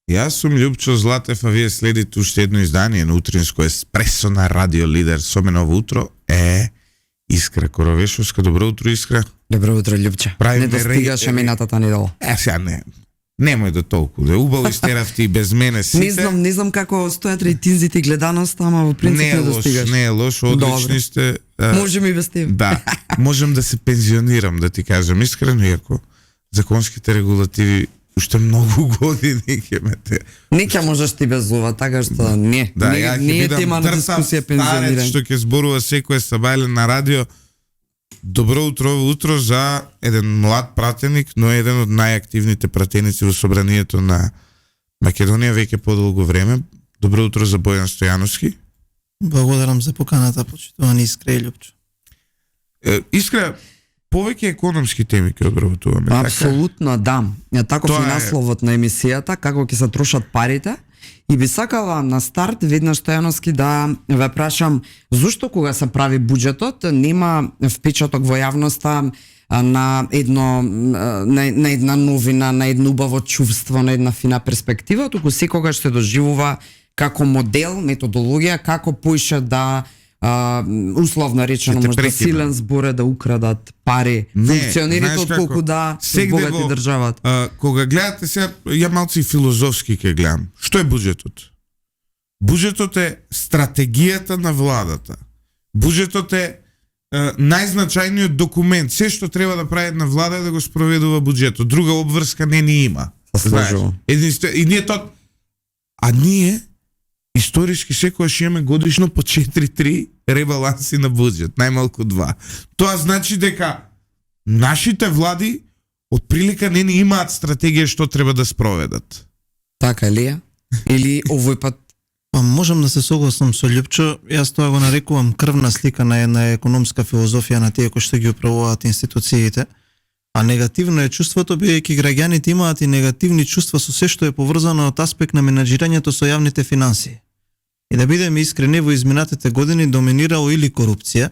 Јас сум Љупчо Златев, а вие следите уште едно издание на утринско еспресо на Радио Лидер. Со мене ово утро е Искра Коровешовска. Добро утро, Искра. Добро утро, Љупче. Не достигаше минатата недела. Сега немој до толку. Убаво истеравте и без мене сите. Не знам како стојат рейтинзите и гледаноста, ама во принцип не достигаш. Не е лош, одлични сте. Можеме и без тебе. Да, можам да се пензионирам, да ти кажам искрено, иако законските регулативи уште многу години ќе ме те. Не ќе можеш ти без ова, така што не. Да, не е тема на дискусија пензионирање. Што ќе зборува секој сабајле на радио. Добро утро за еден млад пратеник, но еден од најактивните пратеници во собранието на Македонија веќе подолго време. Добро утро за Бојан Стојановски. Благодарам за поканата, почитувани Искра и Љупчо. Искра, повеќе економски теми ќе обработуваме. Апсолутно, да. Таков е насловот на емисијата, како ќе се трошат парите. И би сакала на старт веднаш Стојановски да ве прашам зошто кога се прави буџетот нема впечаток во јавноста на една новина, на едно убаво чувство, на една фина перспектива, туку секогаш се доживува како модел, методологија, како поише да условно речено можда силен збор да украдат пари функционерите отколку да богати државата. Кога гледате сега, ја малци филозофски ќе гледам. Што е буџетот? Буџетот е стратегијата на владата. Буџетот е најзначајниот документ. Се што треба да прави една влада е да го спроведува буџетот. Друга обврска не ни има. И ние тоа... А ние историски секогаш имаме годишно по 4-3 ребаланси на буџет, најмалку 2. Тоа значи дека нашите влади отприлика не имаат стратегија што треба да спроведат. Така ли е? Или овој пат? Можам да се согласам со Љупчо. Јас тоа го нарекувам крвна слика на една економска филозофија на тие кои што ги управуваат институциите. А негативно е чувството, бидејќи граѓаните имаат и негативни чувства со се што е поврзано од аспект на менаџирањето со јавните финансии. И да бидеме искрени, во изминатите години доминирало или корупција,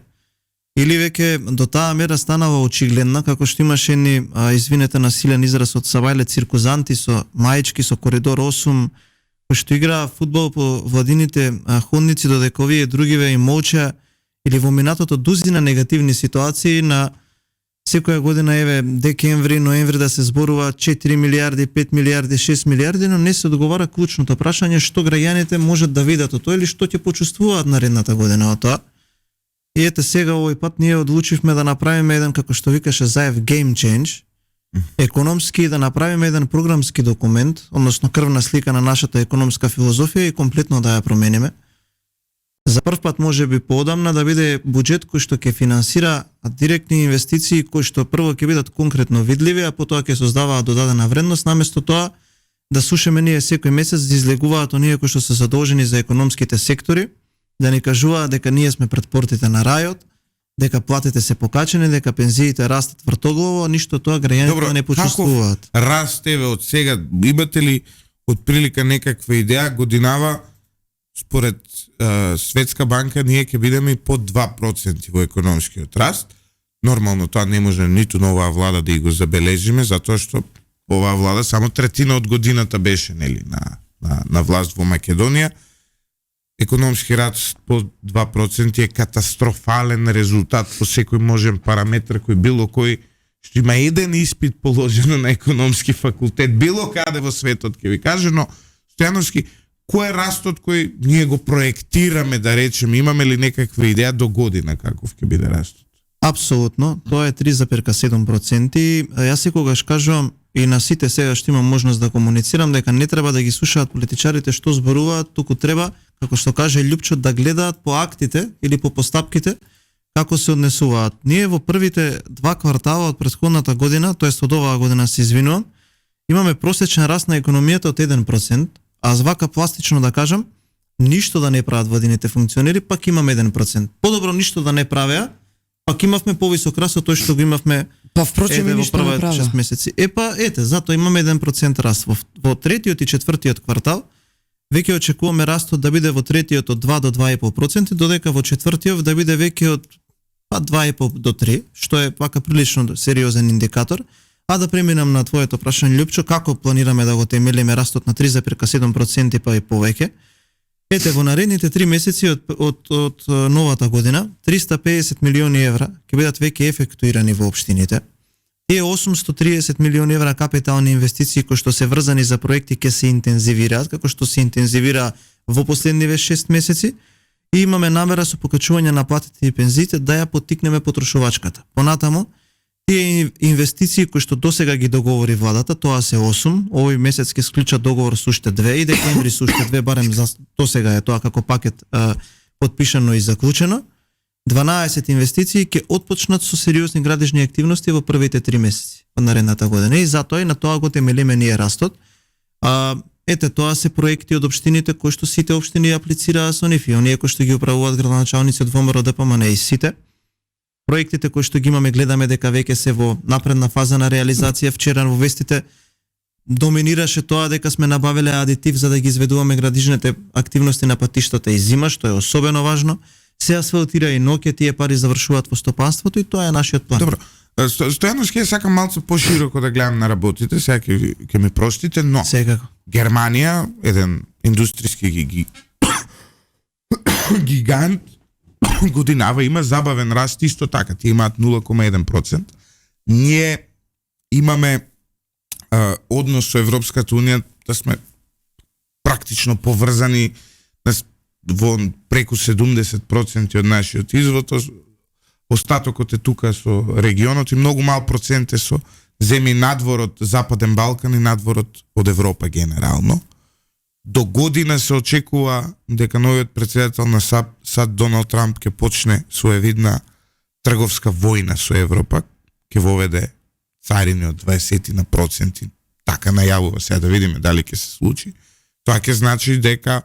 или веќе до таа мера станала очигледна, како што имаше ни, извинете на силен израз од сабајле циркузанти со маички со коридор 8, кои што играа фудбал по владините ходници, додека овие другиве им молча, или во минатото дузина негативни ситуации на секоја година, еве, декември, ноември да се зборува 4 милиарди, 5 милиарди, 6 милиарди, но не се одговара клучното прашање што граѓаните можат да видат од тоа или што ќе почувствуваат наредната година од тоа. И ете сега овој пат ние одлучивме да направиме еден, како што викаше Заев, game change, економски, да направиме еден програмски документ, односно крвна слика на нашата економска филозофија и комплетно да ја промениме. За прв пат може би поодамна да биде буџет кој што ќе финансира директни инвестиции кои што прво ќе бидат конкретно видливи, а потоа ќе создаваат додадена вредност, наместо тоа да слушаме ние секој месец да излегуваат оние кои што се задолжени за економските сектори, да ни кажуваат дека ние сме пред портите на рајот, дека платите се покачени, дека пензиите растат вртоглаво, а ништо тоа граѓаните не почувствуваат. Како растеве од сега? Имате ли отприлика некаква идеја годинава? Според Светска банка ние ќе бидеме под 2% во економскиот раст. Нормално тоа не може ниту на оваа влада да го забележиме, затоа што оваа влада само третина од годината беше на власт во Македонија. Економски раст по 2% е катастрофален резултат по секој можен параметар кој било кој што има еден испит положено на економски факултет било каде во светот ќе ви каже, но Стојановски, кој е растот кој ние го проектираме, да речеме, имаме ли некаква идеја до година каков ќе биде растот? Апсолутно, тоа е 3,7%. Јас секогаш кажувам и на сите сега што имам можност да комуницирам дека не треба да ги слушаат политичарите што зборуваат, туку треба, како што каже Љупчо, да гледаат по актите или по постапките како се однесуваат. Ние во првите 2 квартала од претходната година, тоест од оваа година се извинувам, имаме просечен раст на економијата од 1%, а вака пластично да кажам, ништо да не прават владините функционери, пак имаме 1%. Подобро ништо да не правеа, пак имавме повисок раст од тој што го имавме во првите 6 месеци. Затоа имаме 1% раст. Во третиот и четвртиот квартал веќе очекуваме растот да биде во третиот од 2 до 2,5%, додека во четвртиот да биде веќе од 2,5 до 3, што е пака прилично сериозен индикатор. А да преминам на твоето прашање, Љупчо, како планираме да го темелиме растот на 3,7% па и повеќе? Ете, во наредните 3 месеци од новата година, 350 милиони евра ќе бидат веќе ефектуирани во општините. Тие 830 милиони евра капитални инвестиции кои што се врзани за проекти ќе се интензивираат, како што се интензивира во последниве 6 месеци, и имаме намера со покачување на платите и пензиите да ја поттикнеме потрошувачката. Понатаму, тие инвестиции кои што досега ги договори владата, тоа се 8, овој месец ќе склучат договор со уште 2 и декември со уште 2, барем за досега е тоа како пакет подпишано и заклучено. 12 инвестиции ќе отпочнат со сериозни градежни активности во првите 3 месеци од наредната година и затоа и на тоа го темелиме ние растот. Ете, тоа се проекти од општините кои што сите општини аплицираа со нив и оние кои што ги управуваат градоначалници од ВМРО ДПМН и сите. Проектите кои што ги имаме гледаме дека веќе се во напредна фаза на реализација. Вчера во вестите доминираше тоа дека сме набавиле адитив за да ги изведуваме градижните активности на патиштата и зима, што е особено важно. Се асфалтира и ноќе, тие пари завршуваат во стопанството и тоа е нашиот план. Добро. Стојано ќе сакам малку пошироко да гледам на работите, сега ќе ми простите, но Секако. Германија, еден индустријски гигант, годинава има забавен раст исто така, тие имаат 0,1%. Ние имаме однос со Европската унија да сме практично поврзани во преку 70% од нашиот извоз, остатокот е тука со регионот и многу мал процент е со земји надвор од Западен Балкан и надвор од Европа генерално. До година се очекува дека новиот претседател на САД Доналд Трамп ќе почне своевидна трговска војна со Европа, ќе воведе царини од 20%, така најавува, сега да видиме дали ќе се случи. Тоа ќе значи дека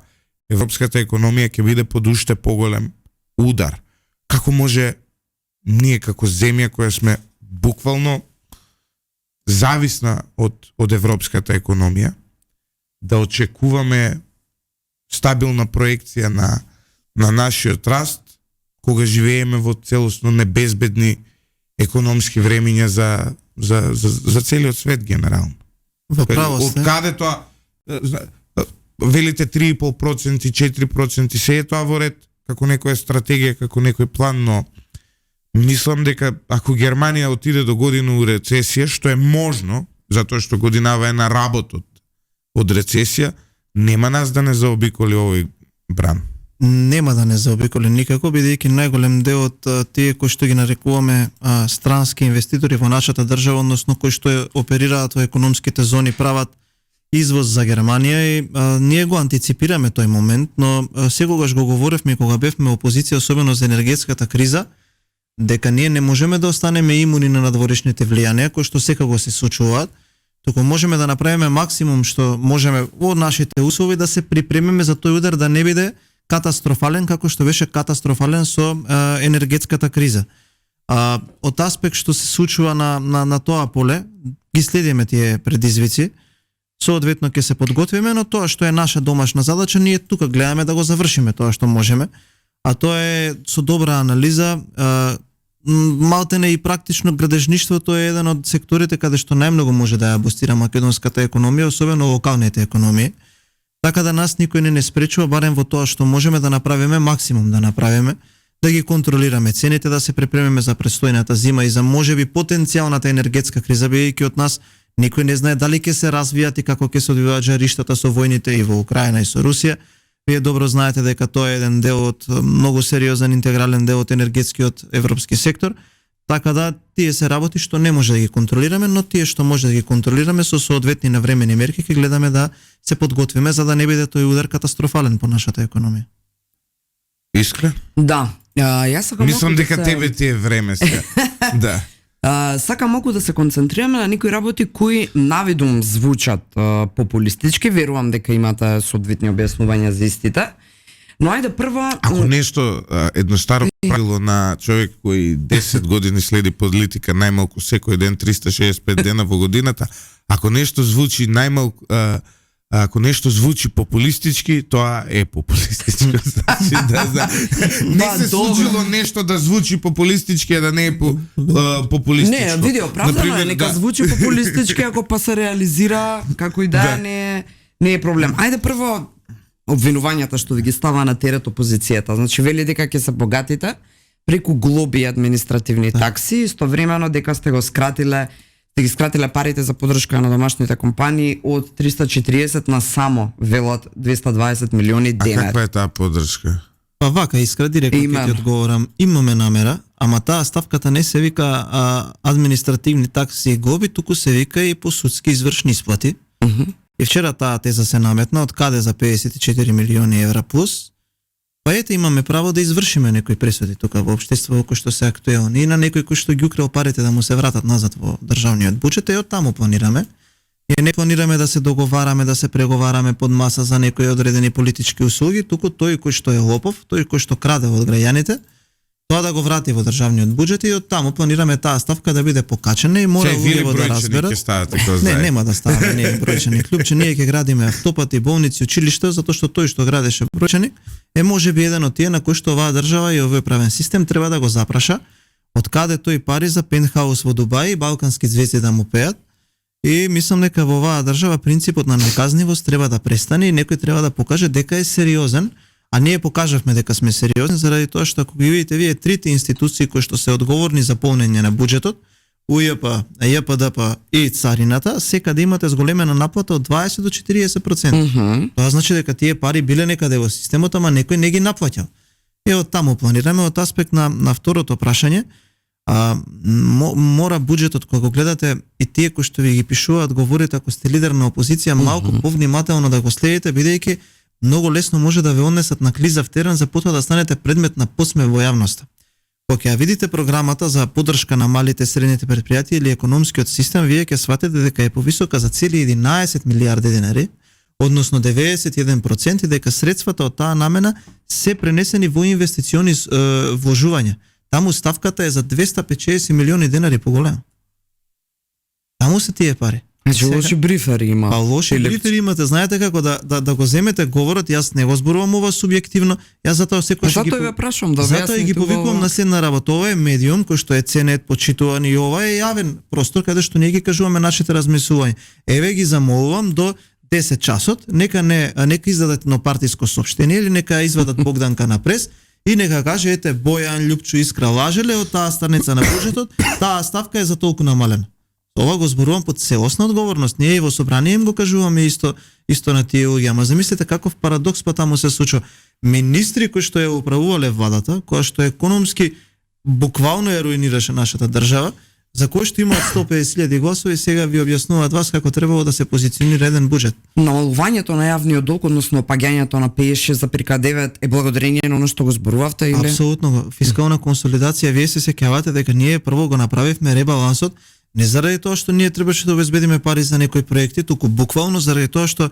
европската економија ќе биде под уште поголем удар. Како може ние како земја која сме буквално зависна од европската економија да очекуваме стабилна проекција на нашиот раст кога живееме во целосно небезбедни економски времиња за целиот свет генерално. Во право Од сте. каде тоа велите 3,5%, 4%, се е тоа во ред како некоја стратегија, како некој план, но мислам дека ако Германија отиде до година у рецесија, што е можно, затоа што годинава е на работот од рецесија, нема нас да не заобиколи овој бран. Нема да не заобиколи никако, бидејќи најголем дел од тие кои што ги нарекуваме странски инвеститори во нашата држава, односно кои што оперираат во економските зони, прават извоз за Германија и ние го антиципираме тој момент, но секогаш го говоревме кога бевме опозиција, особено за енергетската криза, дека ние не можеме да останеме имуни на надворешните влијанија кои што секако се случуваат, туку можеме да направиме максимум што можеме во нашите услови да се припремиме за тој удар да не биде катастрофален како што беше катастрофален со енергетската криза. Од аспект што се случува на тоа поле, ги следиме тие предизвици, соодветно ќе се подготвиме, но тоа што е наша домашна задача, ние тука гледаме да го завршиме тоа што можеме, а тоа е со добра анализа, малтене и практично градежништвото е еден од секторите каде што најмногу може да ја бустира македонската економија, особено локалните економии. Така да нас никој не спречува, барем во тоа што можеме да направиме, максимум да направиме, да ги контролираме цените, да се препремиме за престојната зима и за можеби потенцијалната енергетска криза, бидејќи од нас никој не знае дали ќе се развијат и како ќе се одвиваат жариштата со војните и во Украина и со Русија. Вие добро знаете дека тоа е еден дел од многу сериозен интегрален дел од енергетскиот европски сектор, така да тие се работи што не може да ги контролираме, но тие што може да ги контролираме со соодветни навремени мерки ќе гледаме да се подготвиме за да не биде тој удар катастрофален по нашата економија. Искра? Да. Јас сакам Мислам малку дека да тебе ти е време сега. Да. Сакам малку да се концентрираме на некои работи кои навидум звучат популистички, верувам дека имате соодветни објаснувања за истите. Но ајде прво... Ако нешто, едно старо правило на човек кој 10 години следи политика најмалку секој ден 365 дена во годината, ако нешто звучи најмалку ако нешто звучи популистички, тоа е популистичко. Значи не се случило нешто да звучи популистички, а да не е популистичко. Не, види, оправдано е, нека звучи популистички, ако па се реализира како и да не е проблем. Ајде прво обвинувањата што да ги става на терет опозицијата. Значи вели дека ќе се богатите преку глоби и административни такси, истовремено дека сте ги скратиле парите за поддршка на домашните компании од 340 на само велат 220 милиони денари. А каква е таа поддршка? Па вака, Искра, директно ќе ти одговорам. Имаме намера, ама таа ставката не се вика административни такси и глоби, туку се вика и по судски извршни исплати. И вчера таа теза се наметна, од каде за 54 милиони евра плюс. Па ете, имаме право да извршиме некои пресуди тука во општеството кои што се актуелни и на некој кој што ги украл парите да му се вратат назад во државниот буџет, и од таму планираме. И не планираме да се договараме, да се преговараме под маса за некои одредени политички услуги, туку тој кој што е лопов, тој кој што краде од граѓаните, тоа да го врати во државниот буџет, и од таму планираме таа ставка да биде покачена и мора луѓето да разберат. Не, нема да ставаме ние бројчани клубче, ние ќе градиме автопати, болници, училишта, затоа што тој што градеше бројчани е можеби еден од тие на кој што оваа држава и овој правен систем треба да го запраша од каде тој пари за пентхаус во Дубај и балкански звезди да му пеат. И мислам дека во оваа држава принципот на неказнивост треба да престане и некој треба да покаже дека е сериозен. А ние покажавме дека сме сериозни заради тоа што ако ги видите вие трите институции кои што се одговорни за полнење на буџетот, УЈП, ЈПДП и царината, секаде имате зголемена наплата од 20 до 40%. Тоа значи дека тие пари биле некаде во системот, ама некој не ги наплаќал. И од таму планираме од аспект на второто прашање. Мора буџетот, кога го гледате и тие кои што ви ги пишуваат, говорите ако сте лидер на опозиција, малку повнимателно да го следите, бидејќи многу лесно може да ве однесат на клизав терен за потоа да станете предмет на посмев во јавноста. Кога ќе видите програмата за поддршка на малите и средните предпријатија или економскиот систем, вие ќе сватите дека е повисока за цели 11 милиарди денари, односно 91%, и дека средствата од таа намена се пренесени во инвестициони вложувања. Таму ставката е за 250 милиони денари поголема. Таму се тие пари. Значи лоши брифери има. Па лоши брифери имате, знаете како да го земете говорот, јас не го зборувам ова субјективно, јас затоа секој што ве прашам да затоа ги повикувам на седна работа. Ова е медиум кој што е ценет, почитуван, и ова е јавен простор каде што ние ги кажуваме нашите размислувања. Еве ги замолувам до 10 часот, нека издадат едно партиско сопштение или нека извадат Богданка на прес и нека каже ете Бојан, Љупчо, Искра лажеле од таа страница на буџетот, таа ставка е за толку намалена. Ова го зборувам под целосна одговорност. Ние и во собрание им го кажуваме исто на тие луѓе. Ама замислете каков парадокс па таму се случува. Министри кои што ја управувале владата, која што економски буквално ја руинираше нашата држава, за кој што имаат 150.000 гласови, сега ви објаснуваат вас како требало да се позиционира еден буџет. Намалувањето на јавниот долг, односно опаѓањето на 56,9 е благодарение на оно што го зборувавте или? Апсолутно. Фискална консолидација, вие се сеќавате дека ние прво го направивме ребалансот не заради тоа што ние требаше да обезбедиме пари за некои проекти, туку буквално заради тоа што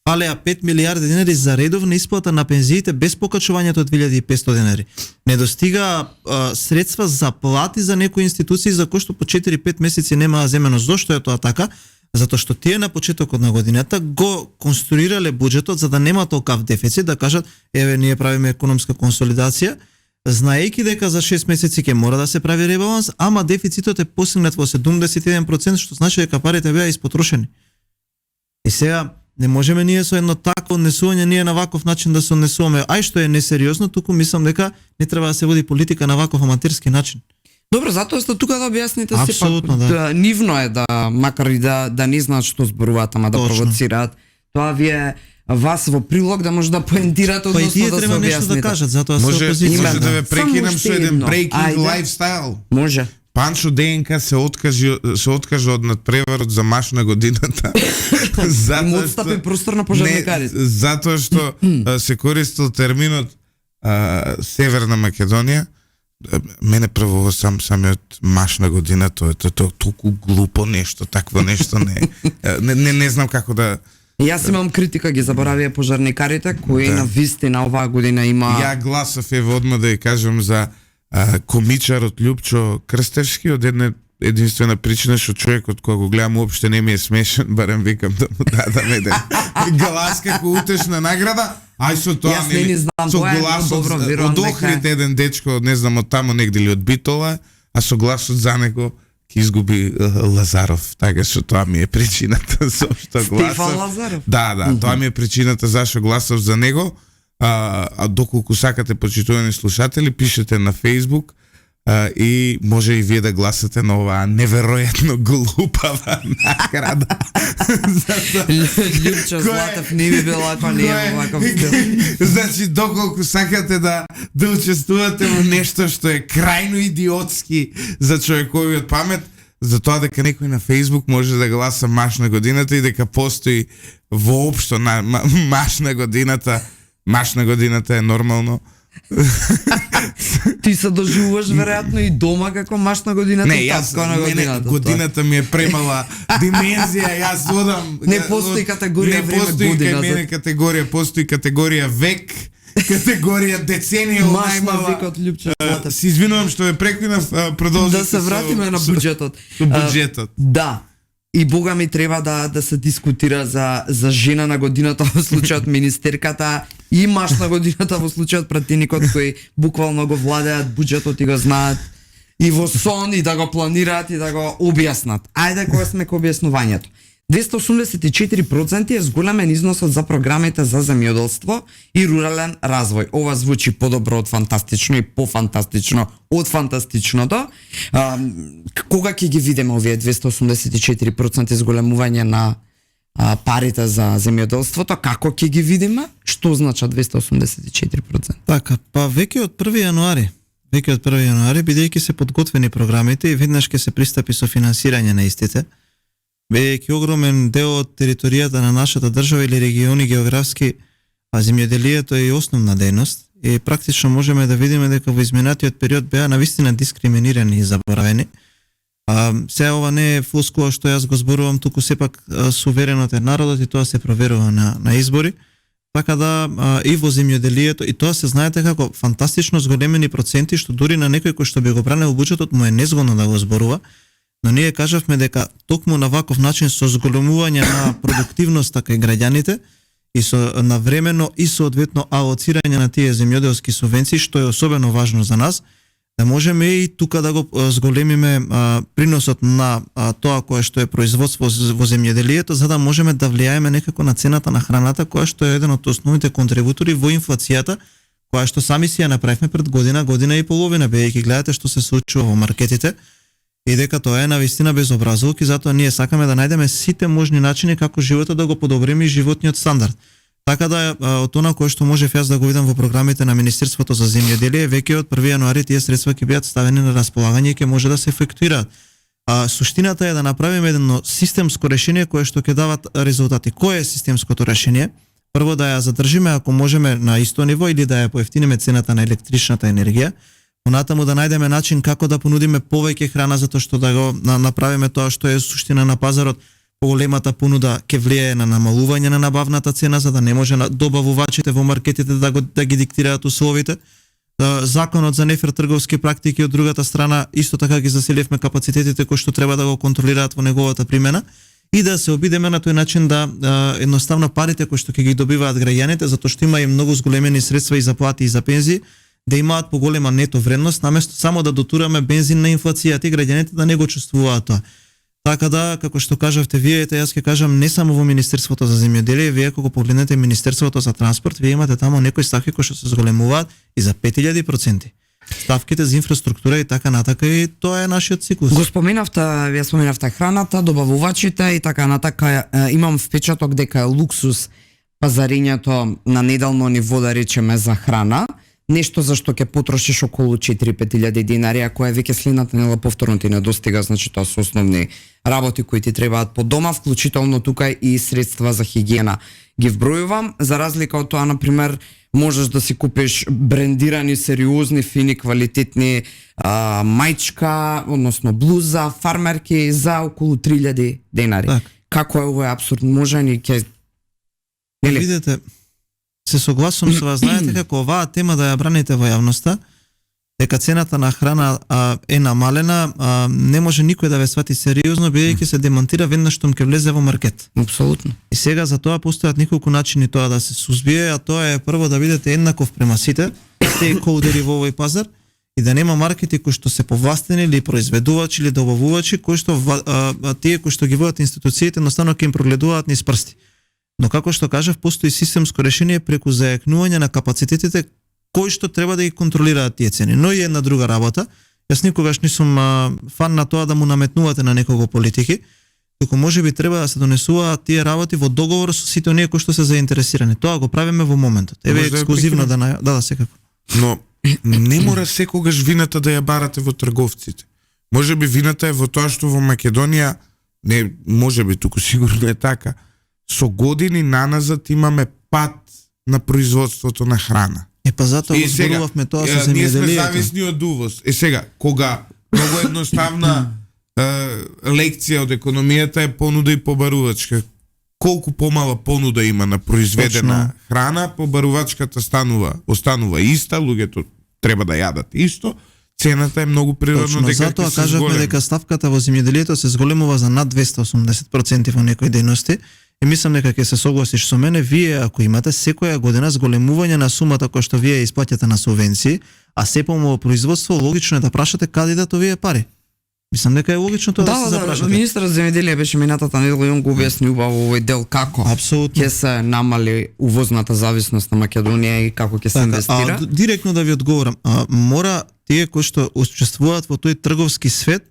фалеа 5 милиарди денари за редовна исплата на пензиите без покачувањето од 2500 денари. Не достига средства за плати за некои институции за кои што по 4-5 месеци немаа земено. Зошто е тоа така? Затоа што тие на почетокот на годината го конструирале буџетот за да нема толкав дефицит, да кажат еве ние правиме економска консолидација, знаејќи дека за 6 месеци ќе мора да се прави ребаланс, ама дефицитот е постигнат во 71%, што значи дека парите беа испотрошени. И сега не можеме ние со едно такво однесување ние на ваков начин да се однесуваме, ај што е несериозно, туку мислам дека не треба да се води политика на ваков аматерски начин. Добро, затоа сте тука да објасните Апсолутно, сепак. да. Нивно е да макар и да не знаат што зборуваат, ама да провоцираат. Тоа ви е вас во прилог да може да поентирате, односно да се објасните. Па и тие треба нешто да кажат, затоа се опозиција. Може да ве прекинам со еден breaking lifestyle. Може. Панчо ДНК се откажа од надпреварот за маш на годината. Му отстапи простор на пожарникарите. Затоа што се користил терминот Северна Македонија. Мене прво самиот маш на година, тоа е толку глупо нешто, такво нешто не знам како да. Јас имам критика, ги заборавија пожарникарите кои на вистина оваа година има. Ја гласов одма да ја кажам за комичарот Љупчо Крстевски од единствена причина што човекот кога го гледам уопште не ми е смешен, барем викам да му дадам еден глас како утешна награда. Ај со тоа Јас не знам, со тоа е гласот добро, верувам од Охрид еден дечко, не знам од таму негде ли од Битола, а со гласот за него ќе изгуби Лазаров, така што тоа ми е причината зашто гласов. Стефан Лазаров. Да, тоа ми е причината зашто гласов за него. А доколку сакате, почитувани слушатели, пишете на Facebook и може и вие да гласате на оваа неверојатно глупава награда. Лјупчо Златев не би бил ако не е ваков стил. Значи, доколку сакате да учествувате во нешто што е крајно идиотски за човековиот памет, за тоа дека некој на Facebook може да гласа Маш на годината и дека постои воопшто на Маш на годината. Маш на годината е нормално. Ти се доживуваш веројатно и дома како Маш на годината. Не, јас на годината. Годината ми е премала димензија, јас одам. Не постои категорија време година. Не постои кај мене категорија, постои категорија век, категорија деценија Маш на најмала. векот Лјупчо Златев. Се извинувам што ве прекинав, продолжите. Да се вратиме на буџетот. Со буџетот. Да. И бога ми треба да се дискутира за жена на годината во случајот министерката и Маш на годината во случајот пратеникот кои буквално го владеат буџетот и го знаат и во сон и да го планираат и да го објаснат. Ајде кога сме ко објаснувањето. 284% е зголемен износот за програмите за земјоделство и рурален развој. Ова звучи подобро од фантастично и пофантастично од фантастичното. Кога ќе ги видиме овие 284% зголемување на парите за земјоделството, како ќе ги видиме? Што значат 284%? Така, па веќе од 1 јануари, бидејќи се подготвени програмите и веднаш ќе се пристапи со финансирање на истите, бидејќи огромен дел од територијата на нашата држава или региони географски, земјоделието е и основна дејност и практично можеме да видиме дека во изминатиот период беа навистина дискриминирани и заборавени. Се ова не е флоскула што јас го зборувам, туку сепак суверенот е народот и тоа се проверува на избори. Така да и во земјоделието, и тоа се знаете како фантастично зголемени проценти, што дури на некој кој што би го бранел буџетот му е незгодно да го зборува. Но ние кажавме дека токму на ваков начин со зголемување на продуктивноста кај граѓаните и со навремено и соодветно алоцирање на тие земјоделски субвенции, што е особено важно за нас, да можеме и тука да го зголемиме приносот на тоа кое што е производство во земјоделието, за да можеме да влијаеме некако на цената на храната, која што е еден од основните контрибутори во инфлацијата, која што сами си ја направивме пред година и половина, бидејќи гледате што се случува во маркетите, и дека тоа е навистина безобразлук и затоа ние сакаме да најдеме сите можни начини како животот да го подобриме и животниот стандард. Така да од она кое што можев јас да го видам во програмите на Министерството за земјоделие, веќе од 1 јануари тие средства ќе бидат ставени на располагање и ќе може да се ефектуираат. Суштината е да направиме едно системско решение кое што ќе дават резултати. Кое е системското решение? Прво да ја задржиме ако можеме на исто ниво или да ја поевтиниме цената на електричната енергија. Понатаму да најдеме начин како да понудиме повеќе храна затоа што да го направиме тоа што е суштина на пазарот. Поголемата понуда ќе влијае на намалување на набавната цена за да не може добавувачите во маркетите да ги диктираат условите. Законот за нефер трговски практики од другата страна исто така ги заселивме капацитетите кои што треба да го контролираат во неговата примена и да се обидеме на тој начин да едноставно парите кои што ќе ги добиваат граѓаните, затоа што има и многу зголемени средства и за плати и за пензии, да имаат поголема нето вредност, наместо само да дотураме бензин на инфлацијата и граѓаните да не го чувствуваат тоа. Така да, како што кажавте вие, јас ќе кажам не само во Министерството за земјоделие, вие кога погледнете Министерството за транспорт, вие имате таму некои ставки кои што се зголемуваат и за 5000%. Ставките за инфраструктура и така натака, и тоа е нашиот циклус. Го споменавте, вие споменавте храната, добавувачите и така натака. Имам впечаток дека е луксус пазарењето на неделно ниво, да речеме, за храна. Нешто за што ќе потрошиш околу 4-5 денари, ако е веќе следната недела повторно ти не достига, значи тоа се основни работи кои ти требаат по дома, вклучително тука и средства за хигиена. Ги вбројувам, за разлика од тоа, например, можеш да си купиш брендирани, сериозни, фини, квалитетни мајчка, односно блуза, фармерки за околу 3000 денари. Так. Како е овој абсурд можен и ќе... Видете, се согласувам со вас, знаете како оваа тема да ја браните во јавноста, дека цената на храна е намалена, не може никој да ве свати сериозно, бидејќи се демонтира веднаш штом ќе влезе во маркет. Апсолутно. И сега за тоа постојат неколку начини тоа да се сузбие, а тоа е прво да бидете еднаков према сите стейкхолдери во овој пазар и да нема маркети кои што се повластени или произведувачи или добавувачи кои што тие кои што ги водат институциите едноставно ќе им прогледуваат низ прсти. Но како што кажав, постои системско решение преку зајакнување на капацитетите кои што треба да ги контролираат тие цени. Но и една друга работа, јас никогаш не сум фан на тоа да му наметнувате на некого политики, туку можеби треба да се донесуваат тие работи во договор со сите оние кои што се заинтересирани. Тоа го правиме во моментот. Еве ексклузивно да секако. Но не мора секогаш вината да ја барате во трговците. Можеби вината е во тоа што во Македонија, не можеби, туку сигурно е така, со години наназад имаме пат на производството на храна. Па затоа го зборувавме тоа со земјоделието. Ние сме зависни од увоз. Сега, кога многу едноставна лекција од економијата е понуда и побарувачка. Колку помала понуда има на произведена храна, побарувачката останува иста, луѓето треба да јадат исто, цената е многу природно дека затоа кажавме дека ставката во земјоделието се зголемува за над 280% во некои дејности. И мислам дека ќе се согласиш со мене, вие ако имате секоја година зголемување на сумата која што вие исплаќате на субвенции, а се помало производство, логично е да прашате каде идат овие пари. Мислам дека е логично тоа да се запрашате. Министерот за земјоделие беше минатата недела и он го објасни убаво овој дел како ќе се намали увозната зависност на Македонија и како ќе се инвестира. Директно да ви одговорам, мора тие кои што учествуваат во тој трговски свет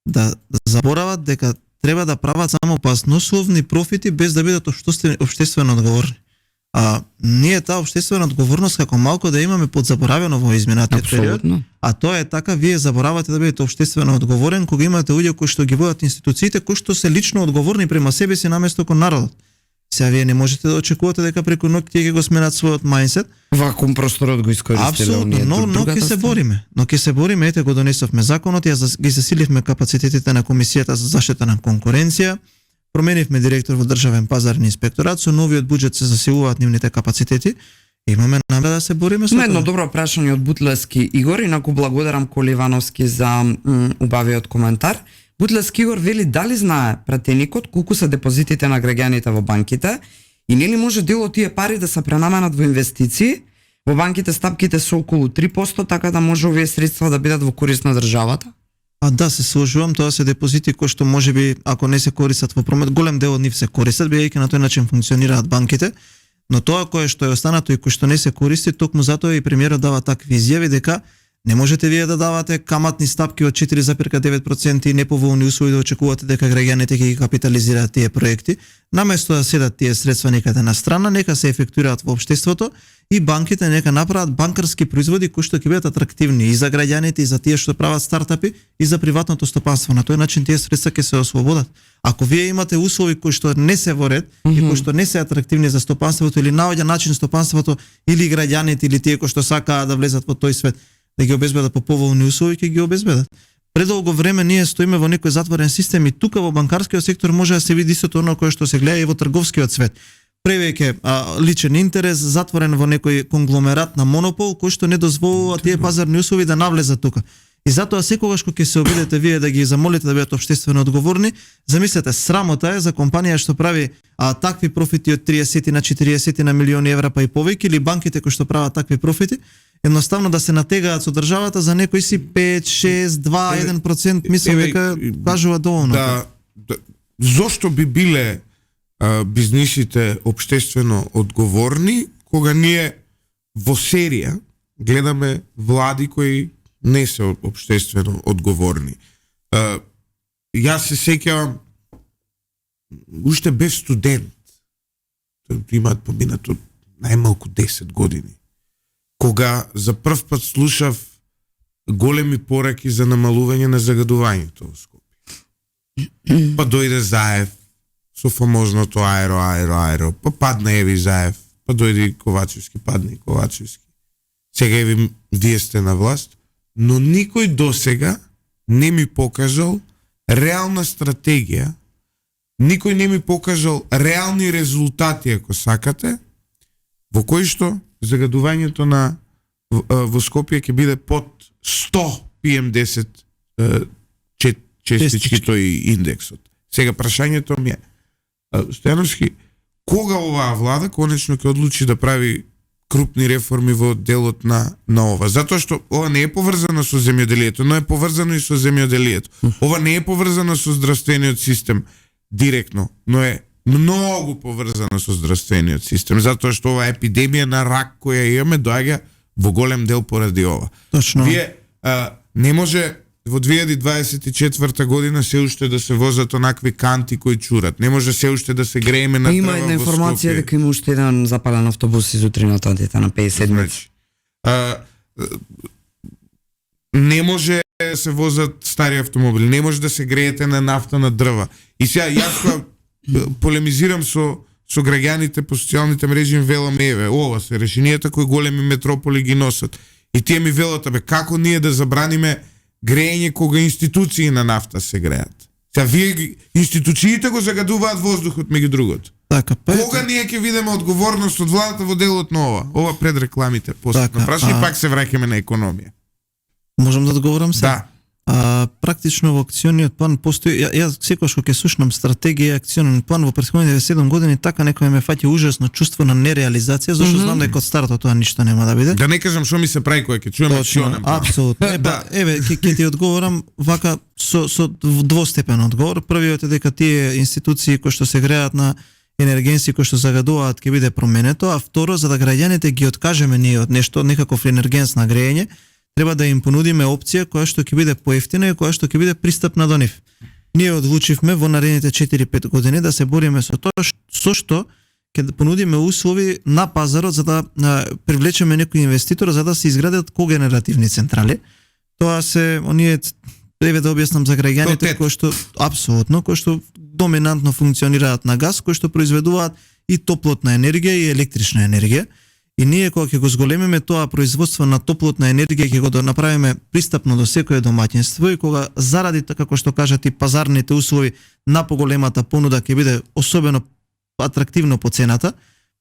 да заборават дека треба да прават само баснословни профити без да бидат општествено одговорни. Ние таа општествена одговорност како малку да имаме подзаборавено во изминатиот период, а тоа е така, вие заборавате да бидете општествено одговорен кога имате луѓе кои што ги водат институциите, кои што се лично одговорни према себе си наместо кон народот. Сега вие не можете да очекувате дека преку ноќ ќе го сменат својот мајндсет. Вакуум просторот го искористиле. Апсолутно, но ќе се бориме. Но ќе се бориме, ете го донесовме законот, ги засиливме капацитетите на Комисијата за заштита на конкуренција. Променивме директор во Државен пазарни инспекторат, со новиот буџет се засилуваат нивните капацитети. Имаме намера да се бориме со тоа. Едно добро прашање од Бутлески Игор, инаку благодарам Коли Ивановски за убавиот коментар. Бутлески Игор вели дали знае пратеникот колку се депозитите на граѓаните во банките и нели може дел од тие пари да се пренаменат во инвестиции. Во банките стапките се околу 3%, така да може овие средства да бидат во корист на државата. Да, се сложувам, тоа се депозити кои што можеби ако не се користат во промет, голем дел од нив се користат, бидејќи на тој начин функционираат банките, но тоа кое што е останато и кое што не се користи, токму затоа и премиерот дава такви изјави дека не можете вие да давате каматни стапки од 4,9% и неповолни услови да очекувате дека граѓаните ќе ги капитализираат тие проекти. Наместо да седат тие средства некаде на страна, нека се ефектуираат во општеството и банките нека направат банкарски производи кои што ќе бидат атрактивни и за граѓаните, и за тие што прават стартапи, и за приватното стопанство. На тој начин тие средства ќе се ослободат. Ако вие имате услови кои што не се во ред и кои што не се атрактивни за стопанството или наоѓа начин стопанството или граѓаните или тие кои што сакаат да влезат во тој свет да ги обезбедат по поволни услови, ќе ги обезбедат. Предолго време ние стоиме во некој затворен систем и тука во банкарскиот сектор може да се види истото оно кое што се гледа и во трговскиот свет. Превеќе личен интерес, затворен во некој конгломерат на монопол кој што не дозволува тие пазарни услови да навлезат тука. И затоа секогаш кога ќе се обидете вие да ги замолите да бидат општествено одговорни, замислете, срамота е за компанија што прави такви профити од 30 на 40 на милиони евра па и повеќе, или банките кои што прават такви профити, едноставно да се натегаат со државата за некои си 5, 6, 2, 1%, мислам дека кажува доволно. Да, зошто би биле бизнисите општествено одговорни кога ние во серија гледаме влади кои не се општествено одговорни. Јас се сеќавам уште бев студент, имаат поминато најмалку 10 години, кога за прв пат слушав големи пораки за намалување на загадувањето во Скопје. Па дојде Заев со фамозното аеро, па падна Еви Заев, па дојде Ковачевски, падна и Ковачевски. Сега еви вие сте на власт, но никој досега не ми покажал реална стратегија, никој не ми покажал реални резултати, ако сакате, во кои што загадувањето на во Скопје ќе биде под 100 PM10 честички тој индексот. Сега прашањето ми е, Стојановски, кога оваа влада конечно ќе одлучи да прави крупни реформи во делот на ова? Затоа што ова не е поврзано со земјоделието, но е поврзано и со земјоделието. Ова не е поврзано со здравствениот систем директно, но е многу поврзано со здравствениот систем, затоа што ова епидемија на рак која имаме доаѓа во голем дел поради ова. Точно. Вие не може во 2024 година се уште да се возат онакви канти кои чурат. Не може се уште да се грееме на Има дрва една во информација Скопје. дека има уште еден запален автобус изутрината дете на 57. Значи, не може да се возат стари автомобили, не може да се греете на нафта на дрва. И сега јас кога полемизирам со граѓаните по социјалните мрежи, им велам, еве, ова се решенијата кои големи метрополи ги носат. И тие ми велат, како ние да забраниме греење кога институции на нафта се греат? Сега вие институциите го загадуваат воздухот меѓу другото. Така, Кога ние ќе видиме одговорност од владата во делот на ова? Ова пред рекламите. После Така, прашање пак се враќаме на економија. можам да одговорам се? Да. Практично во акциониот план постои, јас секогаш кога ќе слушнам стратегија и акционен план во претходните 7 години, така некој ме фаќа ужасно чувство на нереализација, зашто знам дека од стартот тоа ништо нема да биде. Да не кажам што ми се прави кога ќе чуеме акционен план. апсолутно. Еве, ќе ти одговорам вака со двостепен одговор. Првиот е дека тие институции кои што се греат на енергенси кои што загадуваат ќе биде променето, а второ, за да граѓаните ги откажеме ние од нешто, некаков енергенс на греење, треба да им понудиме опција која што ќе биде поевтина и која што ќе биде пристапна до нив. Ние одлучивме во наредните 4-5 години да се бориме со тоа со што ќе понудиме услови на пазарот за да привлечеме некој инвеститор за да се изградат когенеративни централи. Тоа се оние, еве да објаснам за граѓаните кои што апсолутно, кои што доминантно функционираат на газ, кои што произведуваат и топлотна енергија и електрична енергија. И ние кога ќе го зголемиме тоа производство на топлотна енергија, ќе го направиме пристапно до секое домаќинство и кога заради како што кажат и пазарните услови на поголемата понуда ќе биде особено атрактивно по цената,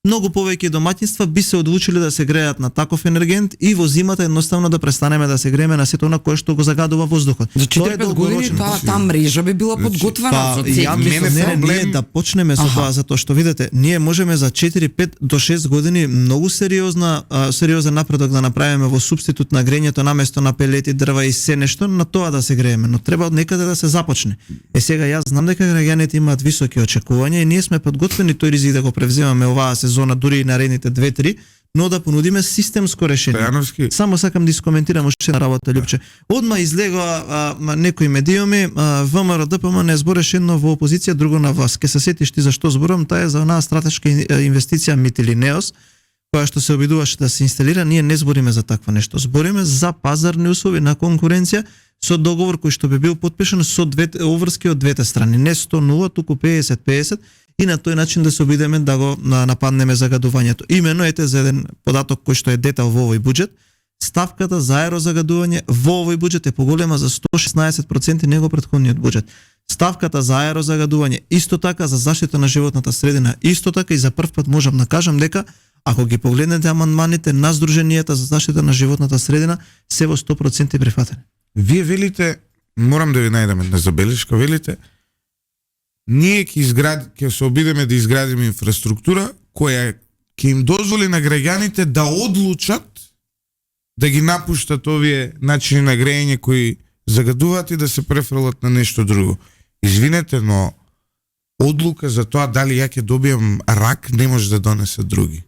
многу повеќе домаќинства би се одлучиле да се греат на таков енергент и во зимата едноставно да престанеме да се грееме на сето на кое што го загадува воздухот. За 4-5 години таа мрежа би била подготвена со ние да почнеме со тоа, затоа што видите, ние можеме за 4-5 до 6 години многу сериозен напредок да направиме во супститут на грењето наместо на пелети, дрва и се нешто, на тоа да се грееме, но треба од некаде да се започне. Сега јас знам дека граѓаните имаат високи очекувања и ние сме подготвени тој ризик да го превземаме оваа сезона, дури и наредните 2-3, но да понудиме системско решение. Стојановски. Само сакам да искоментирам уште на работа, Љупче. Одма излегоа некои медиуми, ВМРО ДПМ не збореше едно во опозиција, друго на власт. Ке се сетиш ти зашто зборам, таа е за онаа стратешка инвестиција Митилинеос, која што се обидуваше да се инсталира. Ние не збориме за такво нешто. Збориме за пазарни услови на конкуренција со договор кој што би бил потпишан со двете обврски од двете страни, не 100-0, туку 50-50, и на тој начин да се обидеме да го нападнеме загадувањето. Имено ете за еден податок кој што е детал во овој буџет, ставката за аерозагадување во овој буџет е поголема за 116% него претходниот буџет. Ставката за аерозагадување исто така, за заштита на животната средина исто така, и за прв пат можам да кажам дека ако ги погледнете амандманите на Сдруженијата за заштита на животната средина, се во 100% прифатени. Вие велите, морам да ви најдам една забелешка, велите, ние ќе се обидеме да изградиме инфраструктура која ќе им дозволи на граѓаните да одлучат да ги напуштат овие начини на греење кои загадуваат и да се префрлат на нешто друго. Извинете, но одлука за тоа дали ја ќе добијам рак не може да донесе други.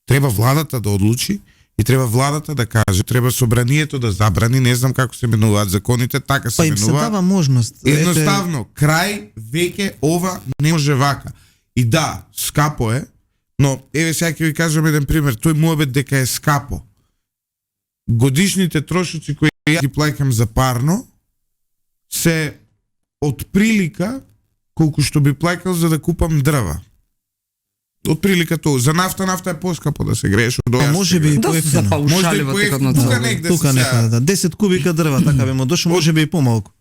Треба владата да одлучи и треба владата да каже, треба собранието да забрани, не знам како се менуваат законите, така се менуваат. Па им се дава можност. Едноставно, крај, веќе ова не може вака. И да, скапо е, но еве сега ќе ви кажам еден пример, тој муабет дека е скапо. Годишните трошоци кои ја ги плаќам за парно се од прилика колку што би плаќал за да купам дрва. Од прилика тоа. За нафта е поскапо да се грееш од оваа. Може би да се запаушалива така на тука некаде, 10 кубика дрва, така би му дошло, може би и помалку.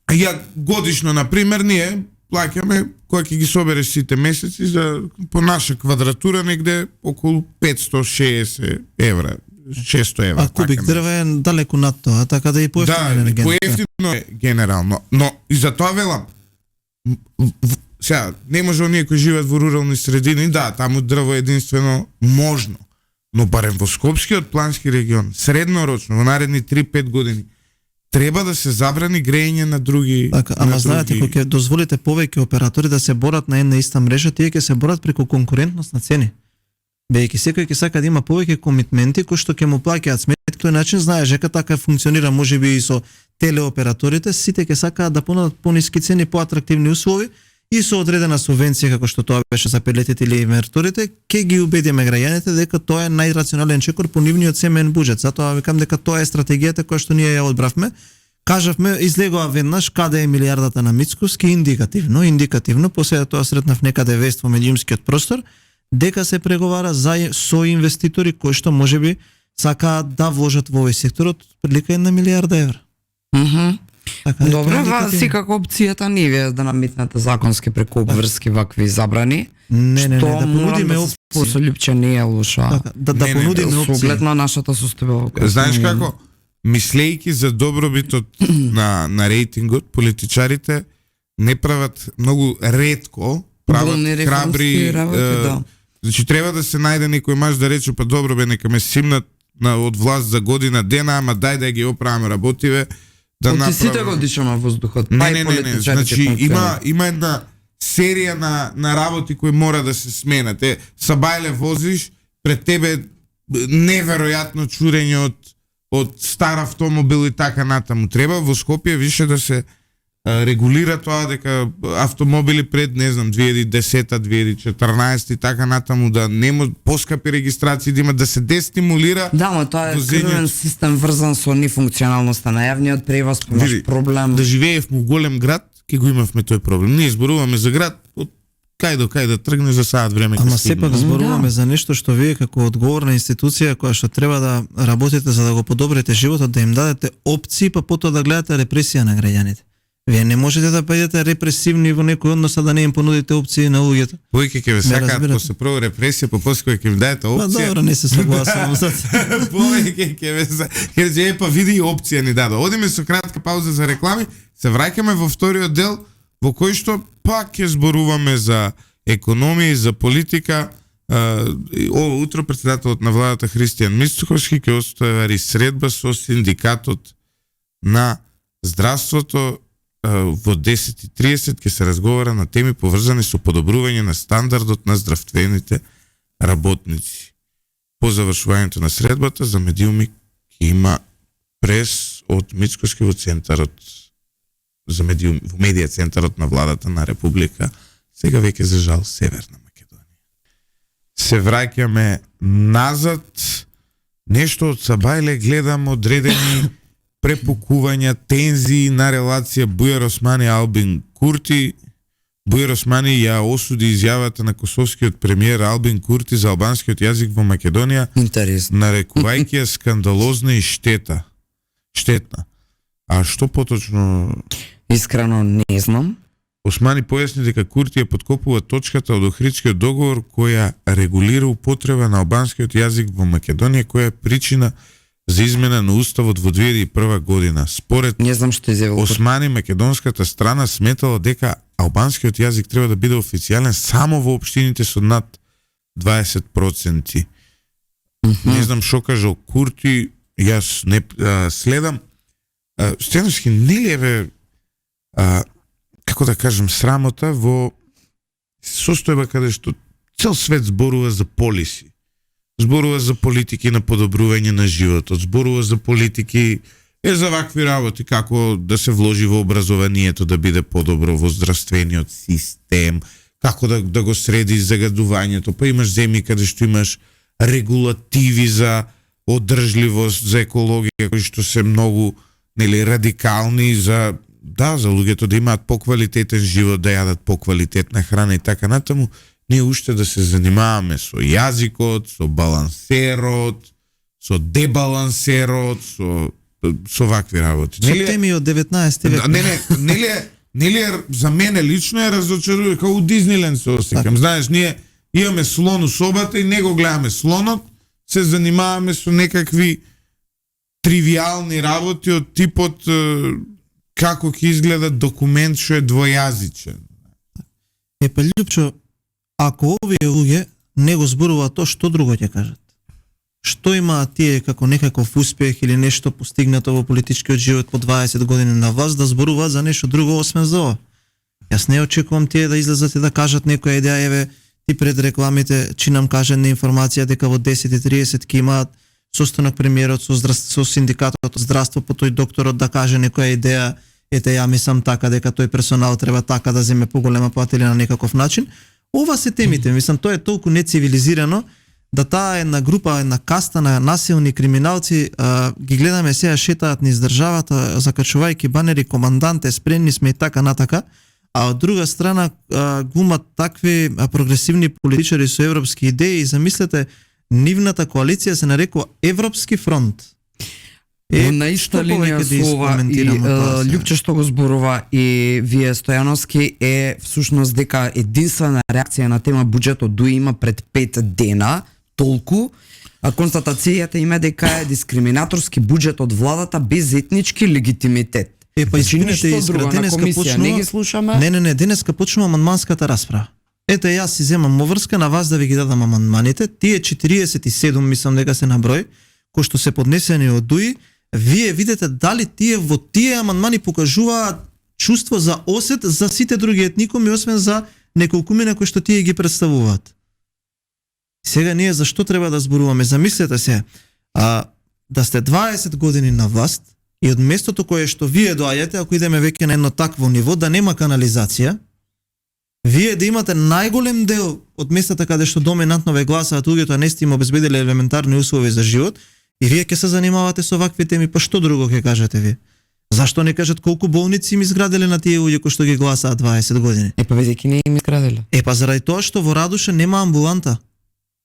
Ја годишно, например, ние плаќаме, кој ќе ги собереш сите месеци, за по наша квадратура негде околу 560 евра. 600 евра. А кубик така дрва е далеку над тоа, така да и поевтино да, енергетика. поевтино е генерално, но и за тоа велам. Сега, не може оние кои живеат во рурални средини, да, таму дрво е единствено можно, но барем во Скопскиот плански регион, среднорочно, во наредни 3-5 години, треба да се забрани грејење на други. Така, ама знаете, кога ќе дозволите повеќе оператори да се борат на една иста мрежа, тие ќе се борат преку конкурентност на цени. Бејќи секој ќе сака да има повеќе комитменти кои што ќе му плаќаат сметки, тој начин знаеш дека така функционира можеби и со телеоператорите, сите ќе сакаат да понудат пониски цени, поатрактивни услови и со одредена субвенција како што тоа беше за пелетите или инверторите, ќе ги убедиме граѓаните дека тоа е најрационален чекор по нивниот семеен буџет. Затоа викам дека тоа е стратегијата која што ние ја одбравме. Кажавме, излегува веднаш каде е милијардата на Мицкоски, индикативно, после тоа сретнав некаде вест во медиумскиот простор, дека се преговара со инвеститори кои што можеби сакаат да вложат во овој секторот прилика 1 милијарда евра. Така, Добро, си како опцијата не ви е да намитнете законски преку обврски вакви забрани. Не, да понудиме опции. Со Липче не е лоша. Така, да понудиме Со опции. оглед на нашата состојба. Знаеш како? Мислејќи за добробитот на рейтингот, политичарите не прават многу ретко, прават храбри да. Значи треба да се најде некој маж да рече па добро бе нека ме симнат од власт за година дена, ама дај да ги оправаме работиве, да направиме. Сите направиме. го дишаме воздухот. Не. Значи има една серија на работи кои мора да се сменат. Сабајле возиш, пред тебе неверојатно чурење од стар автомобил и така натаму. Треба во Скопје више да се регулира тоа дека автомобили пред, не знам, 2010-та, 2014 и така натаму да нема поскапи регистрации, да има да се дестимулира. Да, но тоа е крвен систем врзан со нефункционалноста на јавниот превоз, наш проблем. Да живеев во голем град, ќе го имавме тој проблем. Ние зборуваме за град, од кај до кај да тргне за саат време. Ама сепак зборуваме за нешто што вие како одговорна институција која што треба да работите за да го подобрите животот, да им дадете опции, па потоа да гледате репресија на граѓаните. Вие не можете да бидете репресивни во некој однос, а да не им понудите опции на луѓето. Повеќе ќе ве сакаат после прво репресија, по после кога ќе им дадете опција. Па добро, не се согласувам за повеќе ќе ве ќе па види опција ни даде. Одиме со кратка пауза за реклами, се враќаме во вториот дел во кој што пак ќе зборуваме за економија и за политика. Ово утро претседателот на владата Христијан Мицкоски ќе остави средба со синдикатот на здравството. Во 10:30 ќе се разговара на теми поврзани со подобрување на стандардот на здравствените работници. По завршувањето на средбата за медиуми ќе има прес од Мицкоски во центарот за медиуми, во медија центарот на владата на Република, сега веќе за жал Северна Македонија. Се враќаме назад, нешто од Сабајле гледам одредени препукувања, тензии на релација Бујар Османи Албин Курти. Бујар Османи ја осуди изјавата на косовскиот премиер Албин Курти за албанскиот јазик во Македонија, нарекувајќи ја скандалозна и штетна. А што поточно? Искрено не знам. Османи појасни дека Курти ја подкопува точката од Охридскиот договор која регулира употреба на албанскиот јазик во Македонија, која е причина за измена на уставот во 2001 година. Според не знам што изјавил Османи, македонската страна сметала дека албанскиот јазик треба да биде официјален само во општините со над 20%. Не знам што кажал Курти, јас не следам. Стеновски, нели е како да кажем, срамота во состојба каде што цел свет зборува за полиси. Зборува за политики на подобрување на животот, зборува за политики за вакви работи, како да се вложи во образованието да биде подобро, во здравствениот систем, како да го среди загадувањето, па имаш земји каде што имаш регулативи за одржливост, за екологија, кои што се многу радикални за луѓето да имаат поквалитетен живот, да јадат поквалитетна храна и така натаму. Ние уште да се занимаваме со јазикот, со балансерот, со дебалансерот, со вакви работи. Со теми од 19 век. Нели за мене лично е разочарување, како у Дизниленд се осеќам. Знаеш, ние имаме слон у собата и не го гледаме слонот, се занимаваме со некакви тривиални работи од типот како ќе изгледа документ што е двојазичен. Па Лјупчо, ако овие луѓе не го зборуваат тоа, што друго ќе кажат? Што имаат тие како некаков успех или нешто постигнато во политичкиот живот по 20 години на власт да зборуваат за нешто друго освен за ова? Јас не очекувам тие да излезат и да кажат некоја идеја, еве ти пред рекламите чи нам кажа на информација дека во 10:30 ќе имаат состанок премиерот со синдикатот здравство, по тој докторот да каже некоја идеја, ете ја мислам така дека тој персонал треба така да земе поголема плата или на некаков начин. Ова се темите, мислам тоа е толку нецивилизирано да таа една група, една каста на насилни криминалци ги гледаме сега шетаат низ државата закачувајќи банери команданте, спремни сме и така натака, а од друга страна гумат такви прогресивни политичари со европски идеи и замислете нивната коалиција се нарекува Европски фронт. На иста линија со ова и Лјупче што го зборува и вие Стојановски е всушност дека единствена реакција на тема буџетот дуи има пред 5 дена, толку, а констатацијата им е дека е дискриминаторски буџет од владата без етнички легитимитет. Па извинете, Искра, денеска почнува... Не ги слушаме. Не, денеска почнува амандманската расправа. Ете, јас си земам оврска на вас да ви ги дадам амандманите, тие 47 мислам дека се на број, кои што се поднесени од ДУИ, вие видите дали тие во тие амандмани покажуваат чувство за осет за сите други етникуми, освен за неколкумина кои што тие ги представуваат. Сега ние зашто треба да зборуваме? Замислете се, да сте 20 години на власт и од местото кое што вие доаѓате, ако идеме веќе на едно такво ниво, да нема канализација, вие да имате најголем дел од местата каде што доминантно ве гласаат луѓето, а не сте им обезбедиле елементарни услови за живот, и вие ќе се занимавате со вакви теми, па што друго ќе кажете вие? Зашто не кажат колку болници им изградиле на тие луѓе кои што ги гласаат 20 години? Па бидејќи не им изградиле. Заради тоа што во Радуша нема амбуланта,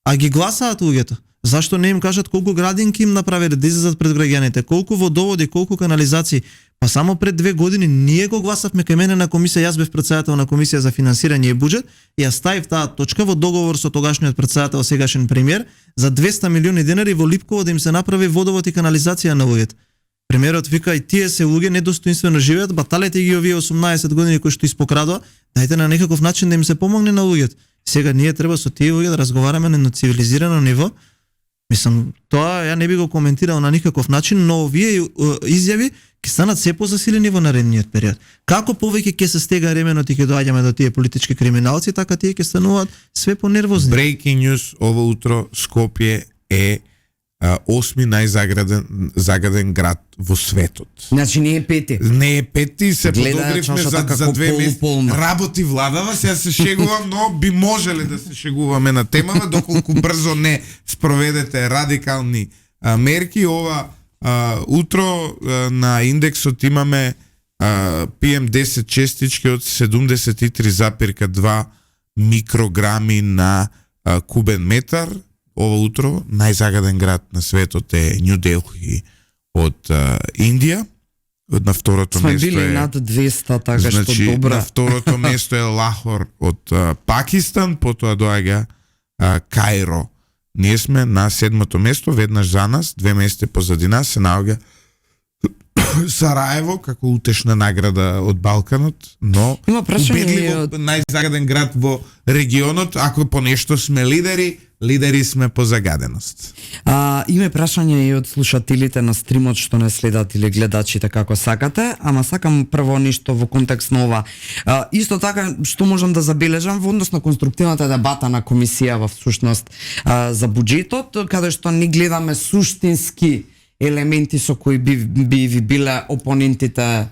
а ги гласаат луѓето. Зашто не им кажат колку градинки им направиле да излезат пред граѓаните, колку водоводи, колку канализации? Па само пред 2 години ние го гласавме кај мене на комисија, јас бев претседател на комисија за финансирање и буџет, и ја ставив таа точка во договор со тогашниот претседател, сегашен премиер, за 200 милиони денари во Липково да им се направи водовод и канализација на луѓето. Премиерот вика и тие се луѓе недостоинствено живеат, баталете ги овие 18 години кои што испокрадува, дајте на некаков начин да им се помогне на луѓето. Сега ние треба со тие луѓе да разговараме на едно цивилизирано ниво. Мислам, тоа ја не би го коментирал на никаков начин, но овие изјави ќе станат се позасилени во наредниот период. Како повеќе ќе се стега ременот и ќе доаѓаме до тие политички криминалци, така тие ќе стануваат све понервозни. Breaking news ово утро, Скопје е 8 најзагаден град во светот. Значи не е пети. Не е пети, се подобривме за 2 месеци. Работи владава, сега се шегувам, но би можеле да се шегуваме на темава, доколку брзо не спроведете радикални мерки. Ова утро на индексот имаме PM10 честички од 73,2 микрограми на кубен метар. Ова утро најзагаден град на светот е Нью Делхи од Индија. На второто место е... Сме били над 200, така што добра. На второто место е Лахор од Пакистан, потоа доаѓа Кајро. Ние сме на 7-то место, веднаш за нас, 2 места позади нас се наоѓа Сараево како утешна награда од Балканот, но убедливо најзагаден град во регионот. Ако по нешто сме лидери сме по загаденост. Име прашање и од слушателите на стримот што не следат или гледачите како сакате, ама сакам прво нешто во контекст на ова. Исто така што можам да забележам во однос на конструктивната дебата на комисија во всушност за буџетот, каде што не гледаме суштински елементи со кои би ви биле опонентите,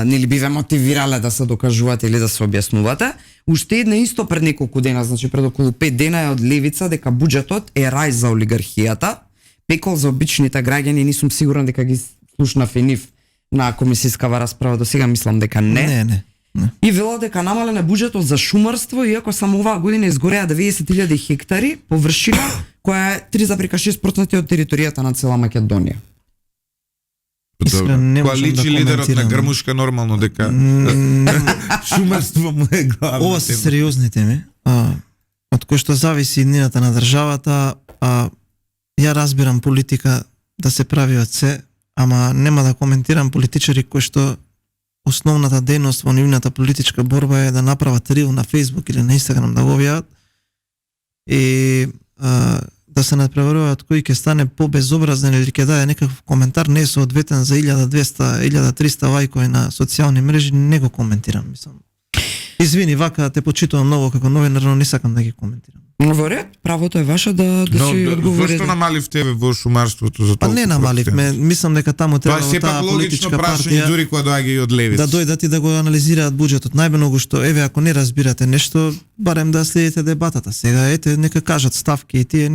нели би ве мотивирале да се докажувате или да се објаснувате. Уште една исто пред неколку дена, значи пред околу 5 дена е од левица дека буџетот е рај за олигархијата, пекол за обичните граѓани. Не сум сигурен дека ги слушнав и нив на комисискава расправа, до сега мислам дека не. И вело дека намален е буџетот за шумарство, иако само оваа година изгореа 90.000 хектари површина, која е 3,6% од територијата на цела Македонија. Која личи лидерот на Грмушка нормално дека шумарство му е главна. Ова се сериозни теми, од кои што зависи иднината на државата, ја разбирам политика да се прави од се, ама нема да коментирам политичари кои што основната дејност во нивната политичка борба е да направат рил на Facebook или на Instagram да го објават и да се надпреваруваат кој ќе стане по-безобразен или ќе даде некаков коментар не соодветен за 1200, 1300 лајкови на социјални мрежи, не го коментирам, мислам. Извини, вака те почитувам многу како новинар, но не сакам да ги коментирам. Во ред, правото е ваше да си одговорите. Зошто намаливте во шумарството за толку? Па не намаливме, мислам дека таму треба тоа е таа логично политичка прашање партија дури кога доаѓа и од левица. да дојдат и да го анализираат буџетот. Најмногу што еве ако не разбирате нешто, барем да следите дебатата. Сега ете нека кажат ставки и тие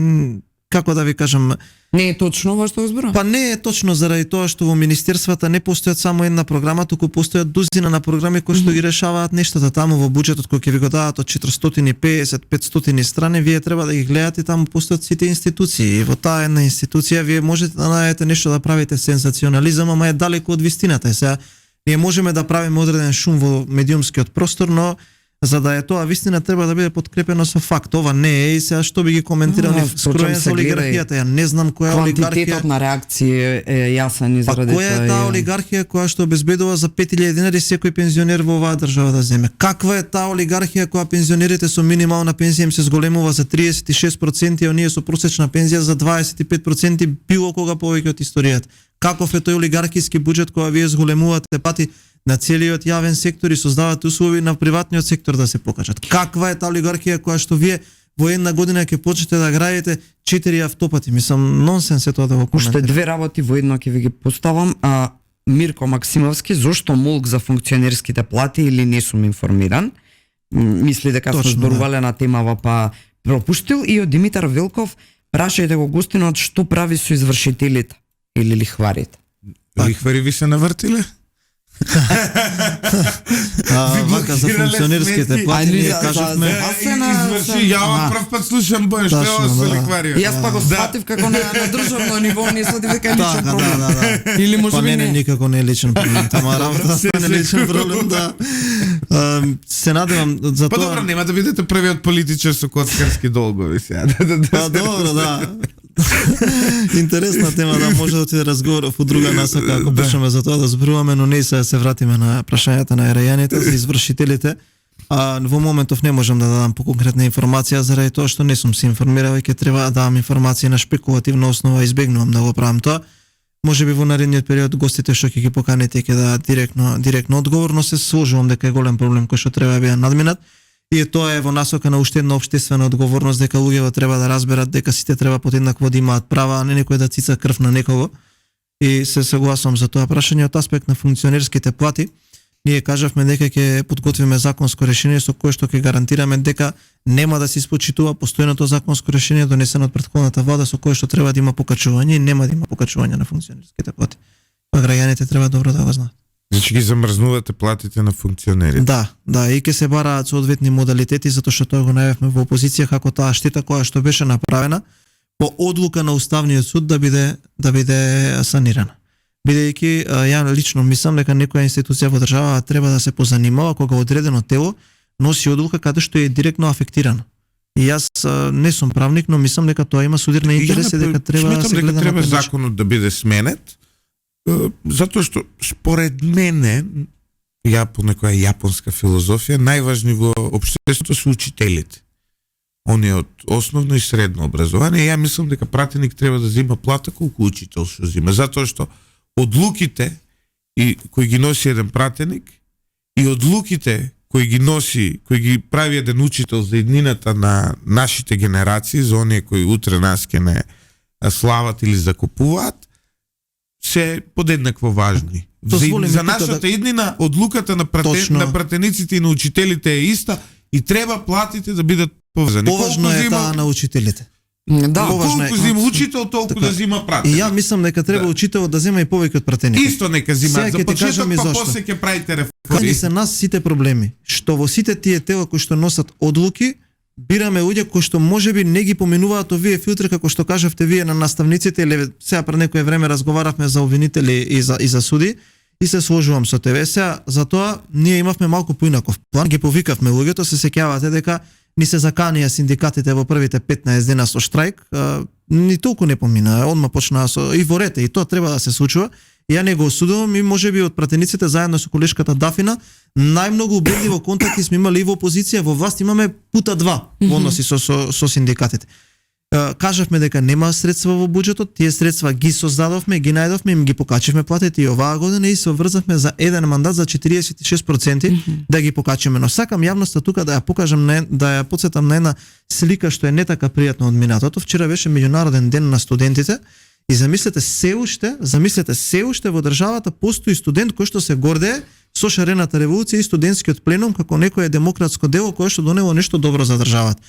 како да ви кажам, Не е точно во што зборам. па не е точно заради тоа што во министерствата не постојат само една програма, туку постојат дузина на програми кои што ги решаваат нештата таму во буџетот кој ќе ви го дадат од 450-500 страни, вие треба да ги гледате, таму постојат сите институции. И во таа една институција вие можете да најдете нешто да правите сензационализам, ама е далеку од вистината. Сега ние можеме да правиме одреден шум во медиумскиот простор, но за да е тоа вистина треба да биде подкрепено со факт. Ова не е и сега што би ги коментирали скроен со олигархијата. Ја не знам која олигархија. Квантитетот на реакции е јасен и Па заради која е таа олигархија која што обезбедува за 5000 денари секој пензионер во оваа држава да земе? Каква е таа олигархија која пензионерите со минимална пензија им се зголемува за 36%, а оние со просечна пензија за 25% било кога повеќе од историјата? Каков е тој олигархиски буџет која вие зголемувате пати на целиот јавен сектор и создавате услови на приватниот сектор да се покажат? Каква е таа олигархија која што вие во една година ќе почнете да градите 4 автопати? Мислам, нонсенс е тоа да го коментирам. Уште две работи во едно ќе ви ги поставам. Мирко Максимовски, зошто молк за функционерските плати или не сум информиран? Мисли дека сме зборувале на темава па пропуштил. И од Димитар Велков, прашајте го гостинот што прави со извршителите или лихварите. Лихвари ви се навртиле? Вака за функционерските плати ние кажавме. Ја прв пат слушам Бој, што е ова со лихвариот. Јас па го сватив како на државно ниво, не сватив дека е личен проблем. Или може Па би не, никако не е личен проблем. Тама работа стане личен проблем, да. Се надевам за Па тоа. добро, нема да бидете првиот политичар со коцкарски долгови сега. Па добро, да. Интересна тема, да може да отиде разговоров во друга насока ако почнеме за тоа да зборуваме, но не се вратиме на прашањата на ерајаните за извршителите. Во моментов не можам да дадам поконкретна информација заради тоа што не сум се информирал и ќе треба да дадам информација на шпекулативна основа, избегнувам да го правам тоа. Може би во наредниот период гостите што ќе ги поканите ќе дадат директно одговор, но се сложувам дека е голем проблем кој што треба да биде надминат. И тоа е во насока на уште една општествена одговорност дека луѓето треба да разберат дека сите треба подеднакво да имаат права, а не некој да цица крв на некого. И се согласувам за тоа прашање од аспект на функционерските плати. Ние кажавме дека ќе подготвиме законско решение со кое што ќе гарантираме дека нема да се испочитува постојното законско решение донесено од претходната влада со кое што треба да има покачување и нема да има покачување на функционерските плати. Па граѓаните треба добро да го знаат. Значи ги замрзнувате платите на функционерите. Да, и ќе се бараат соодветни модалитети затоа што тоа го најавивме во опозиција како таа штета која што беше направена по одлука на Уставниот суд да биде санирана. Бидејќи ја лично мислам дека некоја институција во држава треба да се позанимава кога одредено тело носи одлука каде што е директно афектирано. И јас не сум правник, но мислам дека тоа има судирни интереси дека треба да се гледа на треба законот да биде сменет. Затоа што според мене, ја по некоја јапонска филозофија, најважни во општеството се учителите. Они од основно и средно образование. Ја мислам дека пратеник треба да зима плата колку учител што зима, затоа што одлуките и кои ги носи еден пратеник и одлуките кои ги прави еден учител за иднината на нашите генерации, за оние кои утре нас ќе не слават или закупуваат, се подеднакво важни. За нашата иднина одлуката на пратениците и на учителите е иста и треба платите да бидат повезани. Поважно е таа на учителите. Да, колку зима учител, толку да зима пратеник. И ја мислам дека треба учител да зема и повеќе од пратеник. Исто нека зима. За почеток па после ќе правите реформи. Каде се нас сите проблеми? Што во сите тие тела кои што носат одлуки, бираме луѓе кои што можеби не ги поминуваат овие филтри како што кажавте вие на наставниците, или сега пред некое време разговаравме за обвинители и за суди и се сложувам со тебе. Сега за тоа ние имавме малку поинаков план, ги повикавме луѓето, се сеќавате дека ни се заканија синдикатите во првите 15 дена со штрајк. ни толку не помина, одма почнаа со и во рете, и тоа треба да се случува. Ја не го осудувам и можеби од пратениците заедно со колешката Дафина најмногу убедливо контакти сме имали и во опозиција, во власт имаме пута 2 во односи со синдикатите. Кажавме дека нема средства во буџетот, тие средства ги создадовме, ги најдовме, им ги покачивме платите и оваа година и се обврзавме за еден мандат за 46% да ги покачиме. Но сакам јавноста тука да ја покажам, да ја потсетам на една слика што е не така пријатна од минатото. Вчера беше меѓународен ден на студентите и замислете се уште во државата постои студент кој што се гордее со шарената револуција и студентскиот пленум како некое демократско дело кое што донело нешто добро за државата.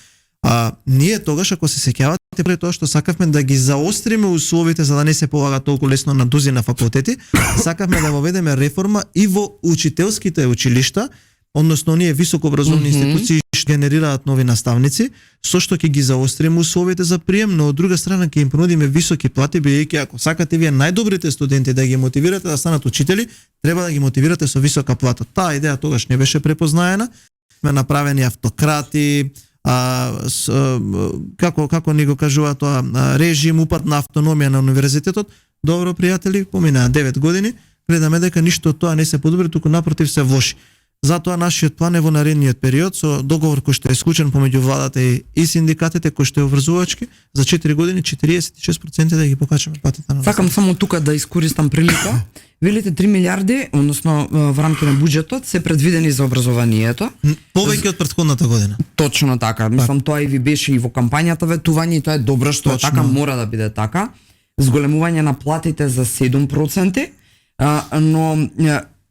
Ние тогаш, ако се сеќавате, пред тоа што сакавме да ги заостриме условите за да не се полага толку лесно на дузина факултети, сакавме да воведеме реформа и во учителските училишта, односно оние високообразовни институции што генерираат нови наставници, со што ќе ги заостриме условите за прием, но од друга страна ќе им понудиме високи плати, бидејќи ако сакате вие најдобрите студенти да ги мотивирате да станат учители, треба да ги мотивирате со висока плата. Таа идеја тогаш не беше препознаена. Сме направени автократи, како ни го кажува тоа, режим, упат на автономија на универзитетот. Добро, пријатели, поминаа 9 години, гледаме дека ништо од тоа не се подобри, туку напротив се влоши. Затоа нашиот план е во наредниот период со договор кој што е склучен помеѓу владата и синдикатите кој што е обврзувачки за 4 години 46% да ги покачаме платите на. Сакам само тука да искористам прилика. Велите 3 милиарди, односно во рамки на буџетот се предвидени за образованието. Повеќе од претходната година. Точно така. Мислам тоа и ви беше и во кампањата ветување и тоа е добро што е така, мора да биде така. Зголемување на платите за 7%, но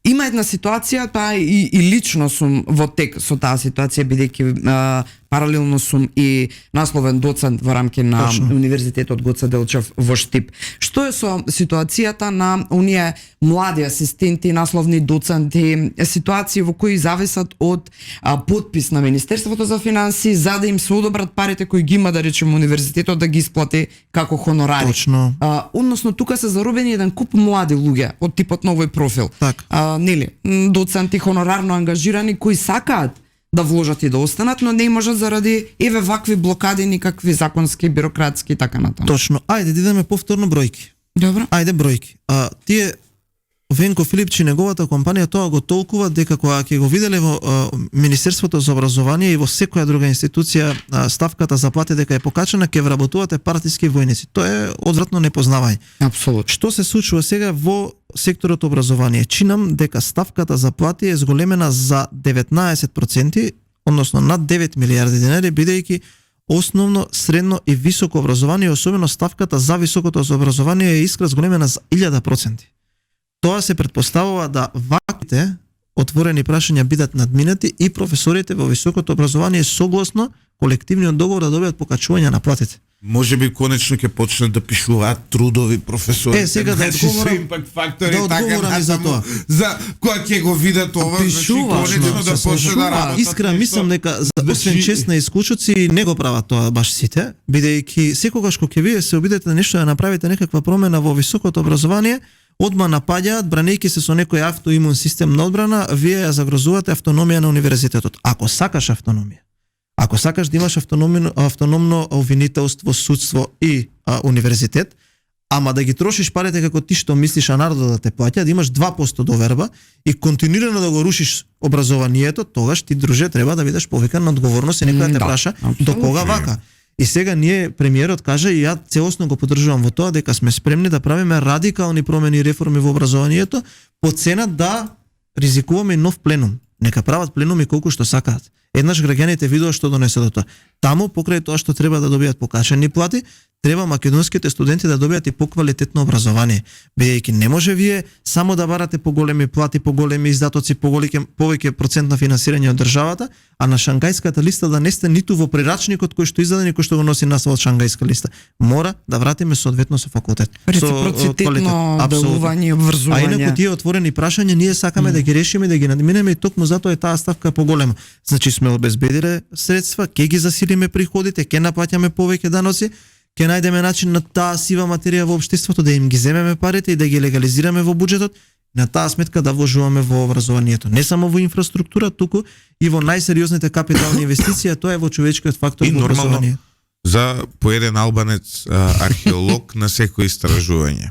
има една ситуација, таа и лично сум во тек со таа ситуација, бидејќи паралелно сум и насловен доцент во рамки на Универзитетот Гоце Делчев во Штип. Што е со ситуацијата на оние млади асистенти, насловни доценти, ситуации во кои зависат од подпис на Министерството за финансии за да им се одобрат парите кои ги има, да речеме, Универзитетот да ги исплати како хонорари. Точно. Односно тука се заробени еден куп млади луѓе од типот на овој профил. Так. Нели, доценти хонорарно ангажирани кои сакаат да вложат и да останат, но не можат заради еве вакви блокади, никакви законски, бирократски и така натаму. Точно. Ајде да идеме повторно бројки. Добро. Ајде бројки. Тие Венко Филипчи, неговата компанија, тоа го толкува дека кога ќе го виделе во Министерството за образование и во секоја друга институција ставката за плати дека е покачена, ќе вработувате партиски војници. Тоа е одвратно непознавање. Апсолутно. Што се случува сега во секторот образование? Чинам дека ставката за плати е зголемена за 19%, односно над 9 милиарди денари, бидејќи основно, средно и високо образование, особено ставката за високото образование е искра зголемена за 1000%. Тоа се претпоставува да ваквите отворени прашања бидат надминати и професорите во високото образование согласно колективниот договор да добијат покачување на платите. Може би конечно ќе почнат да пишуваат трудови професори. Сега да одговорам, импакт фактори, да одговорам и за тоа. За кога ќе го видат ова, конечно да почне да работат. Искрено мислам дека освен честни исклучоци не го прават тоа баш сите, бидејќи секогаш кога ќе вие се обидете нешто да направите некаква промена во високото образование, одма напаѓаат, бранејќи се со некој автоимун систем на одбрана, вие ја загрозувате автономија на универзитетот. Ако сакаш автономија, ако сакаш да имаш автономно обвинителство, судство и универзитет, ама да ги трошиш парите како ти што мислиш, а народот да те плаќа, да имаш 2% доверба и континуирано да го рушиш образованието, тогаш ти, друже, треба да бидеш повикан на одговорност и некој да те праша до кога вака. И сега ние, премиерот каже, и ја целосно го поддржувам во тоа, дека сме спремни да правиме радикални промени и реформи во образованието по цена да ризикуваме нов пленум. Нека прават пленуми колку што сакаат. Еднаш граѓаните видува што донесе до тоа. Таму, покрај тоа што треба да добијат покачени плати, треба македонските студенти да добијат и поквалитетно образование. Бидејќи не може вие само да барате поголеми плати, поголеми издатоци, повеќе процент на финансирање од државата, а на Шангајската листа да не сте ниту во прирачникот кој што издаден и кој што го носи наслов Шангајска листа. Мора да вратиме соодветно со факултет. Реципроцитетно делување, обврзување. А инаку тие отворени прашања ние сакаме да ги решиме, да ги надминеме и токму затоа е таа ставка поголема. Значи сме обезбедиле средства, ќе ги засилиме приходите, ќе наплаќаме повеќе даноци, ќе најдеме начин на таа сива материја во општеството да им ги земеме парите и да ги легализираме во буџетот, на таа сметка да вложуваме во образованието. Не само во инфраструктура, туку и во најсериозните капитални инвестиции, тоа е во човечкиот фактор во образование. за по еден албанец археолог на секој истражување.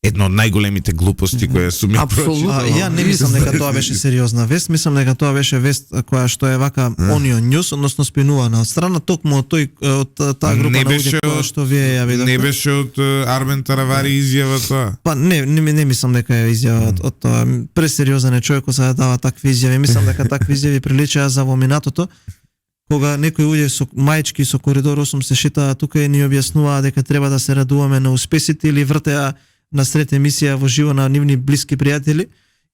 Едно од најголемите глупости која сум ја Апсолутно. прочитал. Ја не мислам дека тоа беше сериозна вест, мислам дека тоа беше вест која што е вака Onion News, односно спинувана од страна токму од тој од таа група Не на беше луѓе која од- што вие ја видовте. Не беше од Армен Таравари изјава тоа. Па не мислам дека е изјава од тоа. Пресериозен е човекот за да дава такви изјави. Мислам дека такви изјави приличаа за во минатото, кога некои луѓе со мајчки со коридор 8 се шетаа тука и ни објаснуваа дека треба да се радуваме на успесите или вртеа на сред емисија во живо на нивни блиски пријатели,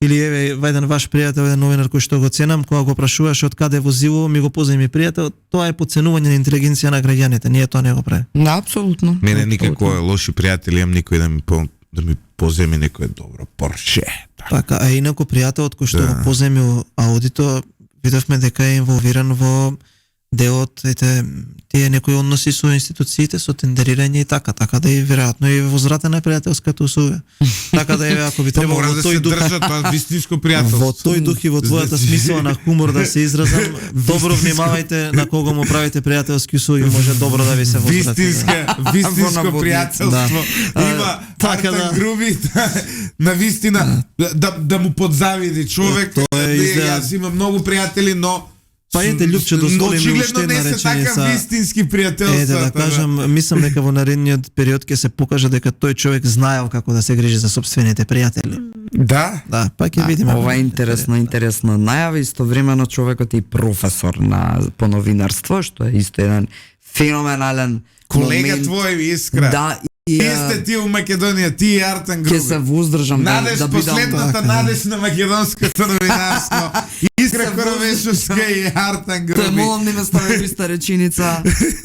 или еве еден ваш пријател, еден новинар кој што го ценам, кога го прашуваше од каде возило, ми го позајми пријател, тоа е подценување на интелигенција на граѓаните, ние тоа не го правиме. Да, апсолутно. Мене Апсолутно. никако лоши пријатели, имам никој да ми поземи некое добро Порше. Така, а инаку пријателот кој што Да. го поземил аудито, видовме дека е инволвиран во дел од тие некои односи со институциите, со тендерирање и така да и веројатно и возвратена пријателската услуга. Така да еве ако би Тоа требало мора во да се тој дух, држат, тоа е вистинско пријателство. во тој дух и во твојата Значи- смисла на хумор да се изразам, добро внимавајте на кого му правите пријателски услуги, може добро да ви се возврати. Вистинско Во пријателство. Да. Има Така Артан да. Груби на вистина да му подзавиди човек. Тоа е изгледа- Јас имам многу пријатели, но Па ете, Лјупче, дозволи ми очигледно уште не една се така реченица. вистински пријателства. Ете да кажам, мислам дека во наредниот период ќе се покаже дека тој човек знаел како да се грижи за собствените пријатели. Да. Да, па ќе видиме. Ова е интересна најава, истовремено човекот е и професор по новинарство, што е исто еден феноменален Колега момент. твој Искра. Да, и Вие сте ти у Македонија, ти и Артан ќе се Груби. воздржам Надеж, да бидам последната така. надеж на македонското новинарство. Искра Се Коровешовска и Артан Тој Груби. молам не ме стави иста реченица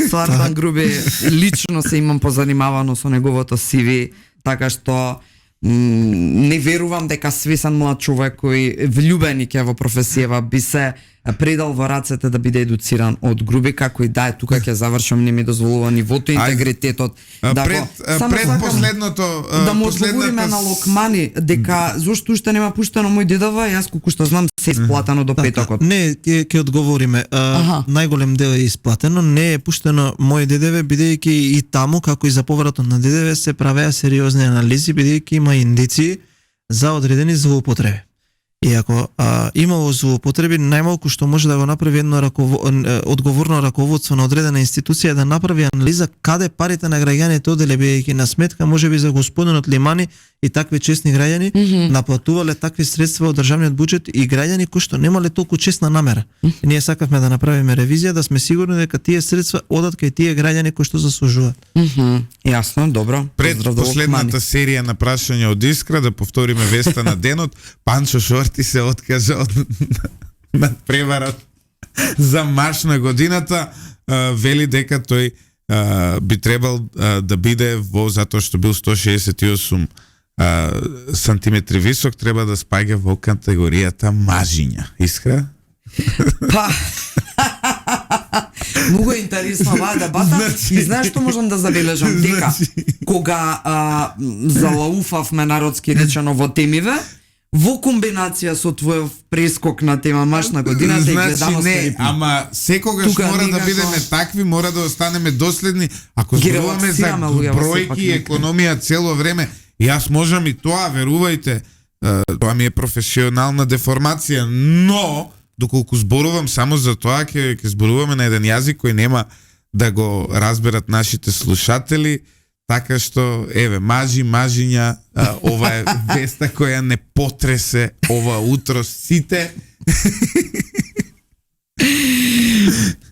со Артан Груби. Лично се имам позанимавано со неговото CV, така што не верувам дека свесен млад човек кој влюбен и ќе во професијава би се предал во рацете да биде едуциран од Груби, како и да е тука ќе завршам, не ми дозволува нивото, интегритетот. Да Пред Само сакам последното да му одговориме на Локмани дека зошто уште нема пуштено мој дедова, јас колку што знам се исплатено до петокот. Не, ќе одговориме. Аха. Најголем дел е исплатено, не е пуштено мој ДДВ, бидејќи и таму, како и за повратот на ДДВ, се правеа сериозни анализи, бидејќи има индици за одредени злоупотреби. И ако имало злоупотреби, најмалку што може да го направи едно одговорно раководство на одредена институција да направи анализа каде парите на граѓаните оделе, бидејќи на сметка можеби за господинот Лимани и такви честни граѓани наплатувале такви средства од државниот буџет и граѓани кои што немале толку честна намера. И ние сакавме да направиме ревизија да сме сигурни дека тие средства одат кај тие граѓани кои што заслужуваат. Јасно, добро. Пред Поздрав до последната Локмани. серија на прашање од Искра, да повториме веста на денот, Панчо Шорти се откажа од на преварот за марш на годината, вели дека тој би требал да биде во, затоа што бил 168 сантиметри висок, треба да спаѓа во категоријата мажиња. Искра? Па. Многу е интересна оваа дебата. И знаеш што можам да забележам? Дека кога залауфавме народски речено во темиве, во комбинација со твојов прескок на тема маш на годината и гледаност не, ритми. ама секогаш Тука мора да никако- бидеме такви, мора да останеме доследни. Ако Ги зборуваме за релаксираме луѓе во сепак бројки и некој. економија цело време, јас можам и тоа, верувајте, тоа ми е професионална деформација, но доколку зборувам само за тоа, ќе зборуваме на еден јазик кој нема да го разберат нашите слушатели, така што, еве, мажиња, ова е веста која не потресе ова утро сите.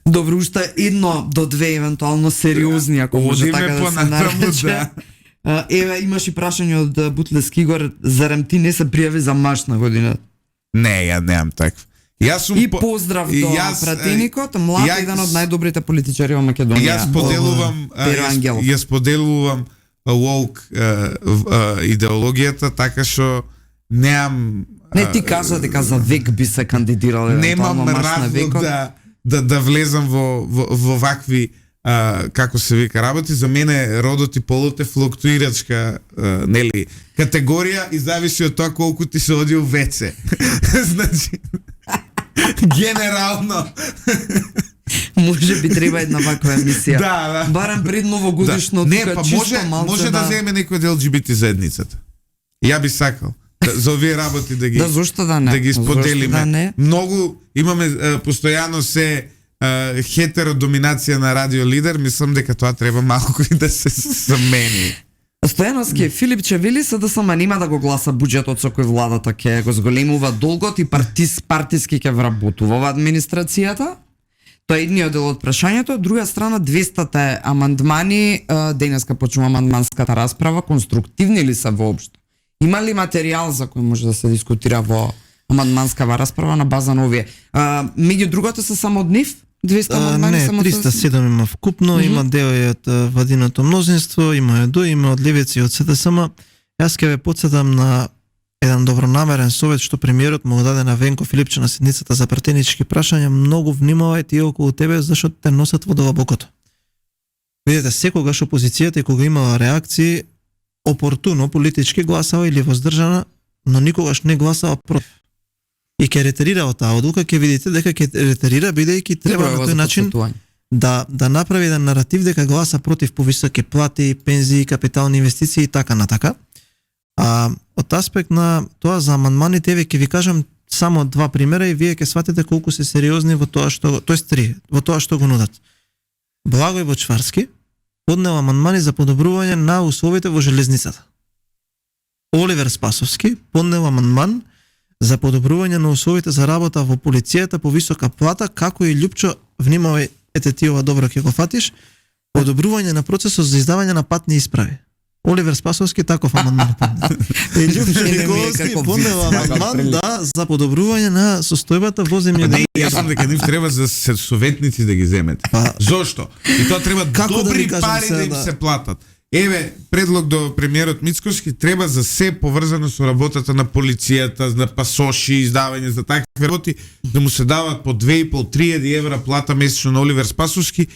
Добро, уште едно до две евентуално сериозни, ако може Одиме така да се понатаму, нарече. да. Еве, имаш и прашање од Бутлески Игор, зарем ти не се пријави за маш на годината? Не, ја немам таква. Јас сум И поздрав до пратеникот, млад, еден од најдобрите политичари во Македонија. Јас поделувам Перо Ангелов. јас поделувам woke идеологијата, така што немам Не, ти кажа дека за век би се кандидирал евентуално немам маш на разлог векот. да влезам во вакви како се вика работи. За мене родот и полот е флуктуирачка нели категорија и зависи од тоа колку ти се оди у веце. Значи генерално Може би треба една ваква емисија. Да. Барем пред новогодишно Не, тука па чисто може да земе некој од LGBT заедницата. Ја би сакал за овие работи да ги Да, зошто да не? да ги Зошто споделиме. да не? Многу имаме постојано се хетеродоминација на радио лидер, мислам дека тоа треба малку и да се замени. Стојановски, Филипче вели се да сама нема да го гласа буџетот со кој владата ќе го зголемува долгот и партиски ќе вработува во администрацијата. Тоа е едниот дел од прашањето. Од друга страна, 200 амандмани, денеска почнува амандманската расправа, конструктивни ли се воопшто? Има ли материјал за кој може да се дискутира во амандманскава расправа на база на овие? Меѓу другото се само од нив? 200 амандмани не, само 307 има вкупно, има дел и од владиното мнозинство, има ЕДУ, има од левици и од СДСМ. Јас ќе ве потсетам на еден добронамерен совет што премиерот му го даде на Венко Филипче на седницата за пратенички прашања. Многу внимавај тие околу тебе, зашто те носат во длабокото. Видете, секогаш опозицијата и кога имала реакции, опортуно политички гласава или воздржана, но никогаш не гласава против. И ќе ретерира од таа одлука, ќе видите дека ќе ретерира бидејќи треба на тој начин да направи еден наратив дека гласа против повисоки плати, пензии, капитални инвестиции и така натака. Од аспект на тоа за амандманите, ќе ви кажам само два примера и вие ќе сватите колку се сериозни во тоа што, тоест три, во тоа што го нудат. Благој Бочварски поднел амандмани за подобрување на условите во железницата. Оливер Спасовски поднел амандман за подобрување на условите за работа во полицијата по висока плата, како и Љупчо, внимавај, ете ти ова добро ќе го фатиш, подобрување на процесот за издавање на патни исправи. Оливер Спасовски таков амандман поднел. Љупчо Николовски поднел амандман за подобрување на состојбата во земјоделие. Јас сум дека нив треба за советници да ги земете. Зошто? И тоа треба добри пари да им се платат. Еве, предлог до премиерот Мицкоски, треба за се поврзано со работата на полицијата, на пасоши, издавање за такви работи, да му се дават по 2.500-3.000 евра плата месечно на Оливер Спасовски,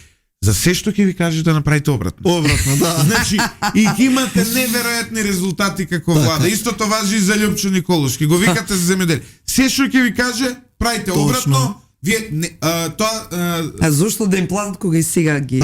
за се што ќе ви каже да направите обратно. Обратно, да. Значи, и ќе имате неверојатни резултати како влада. Истото важи и за Љупчо Николовски. Го викате за земјоделие. Се што ќе ви каже, правите обратно. Вие тоа зошто да им платат кога и сега ги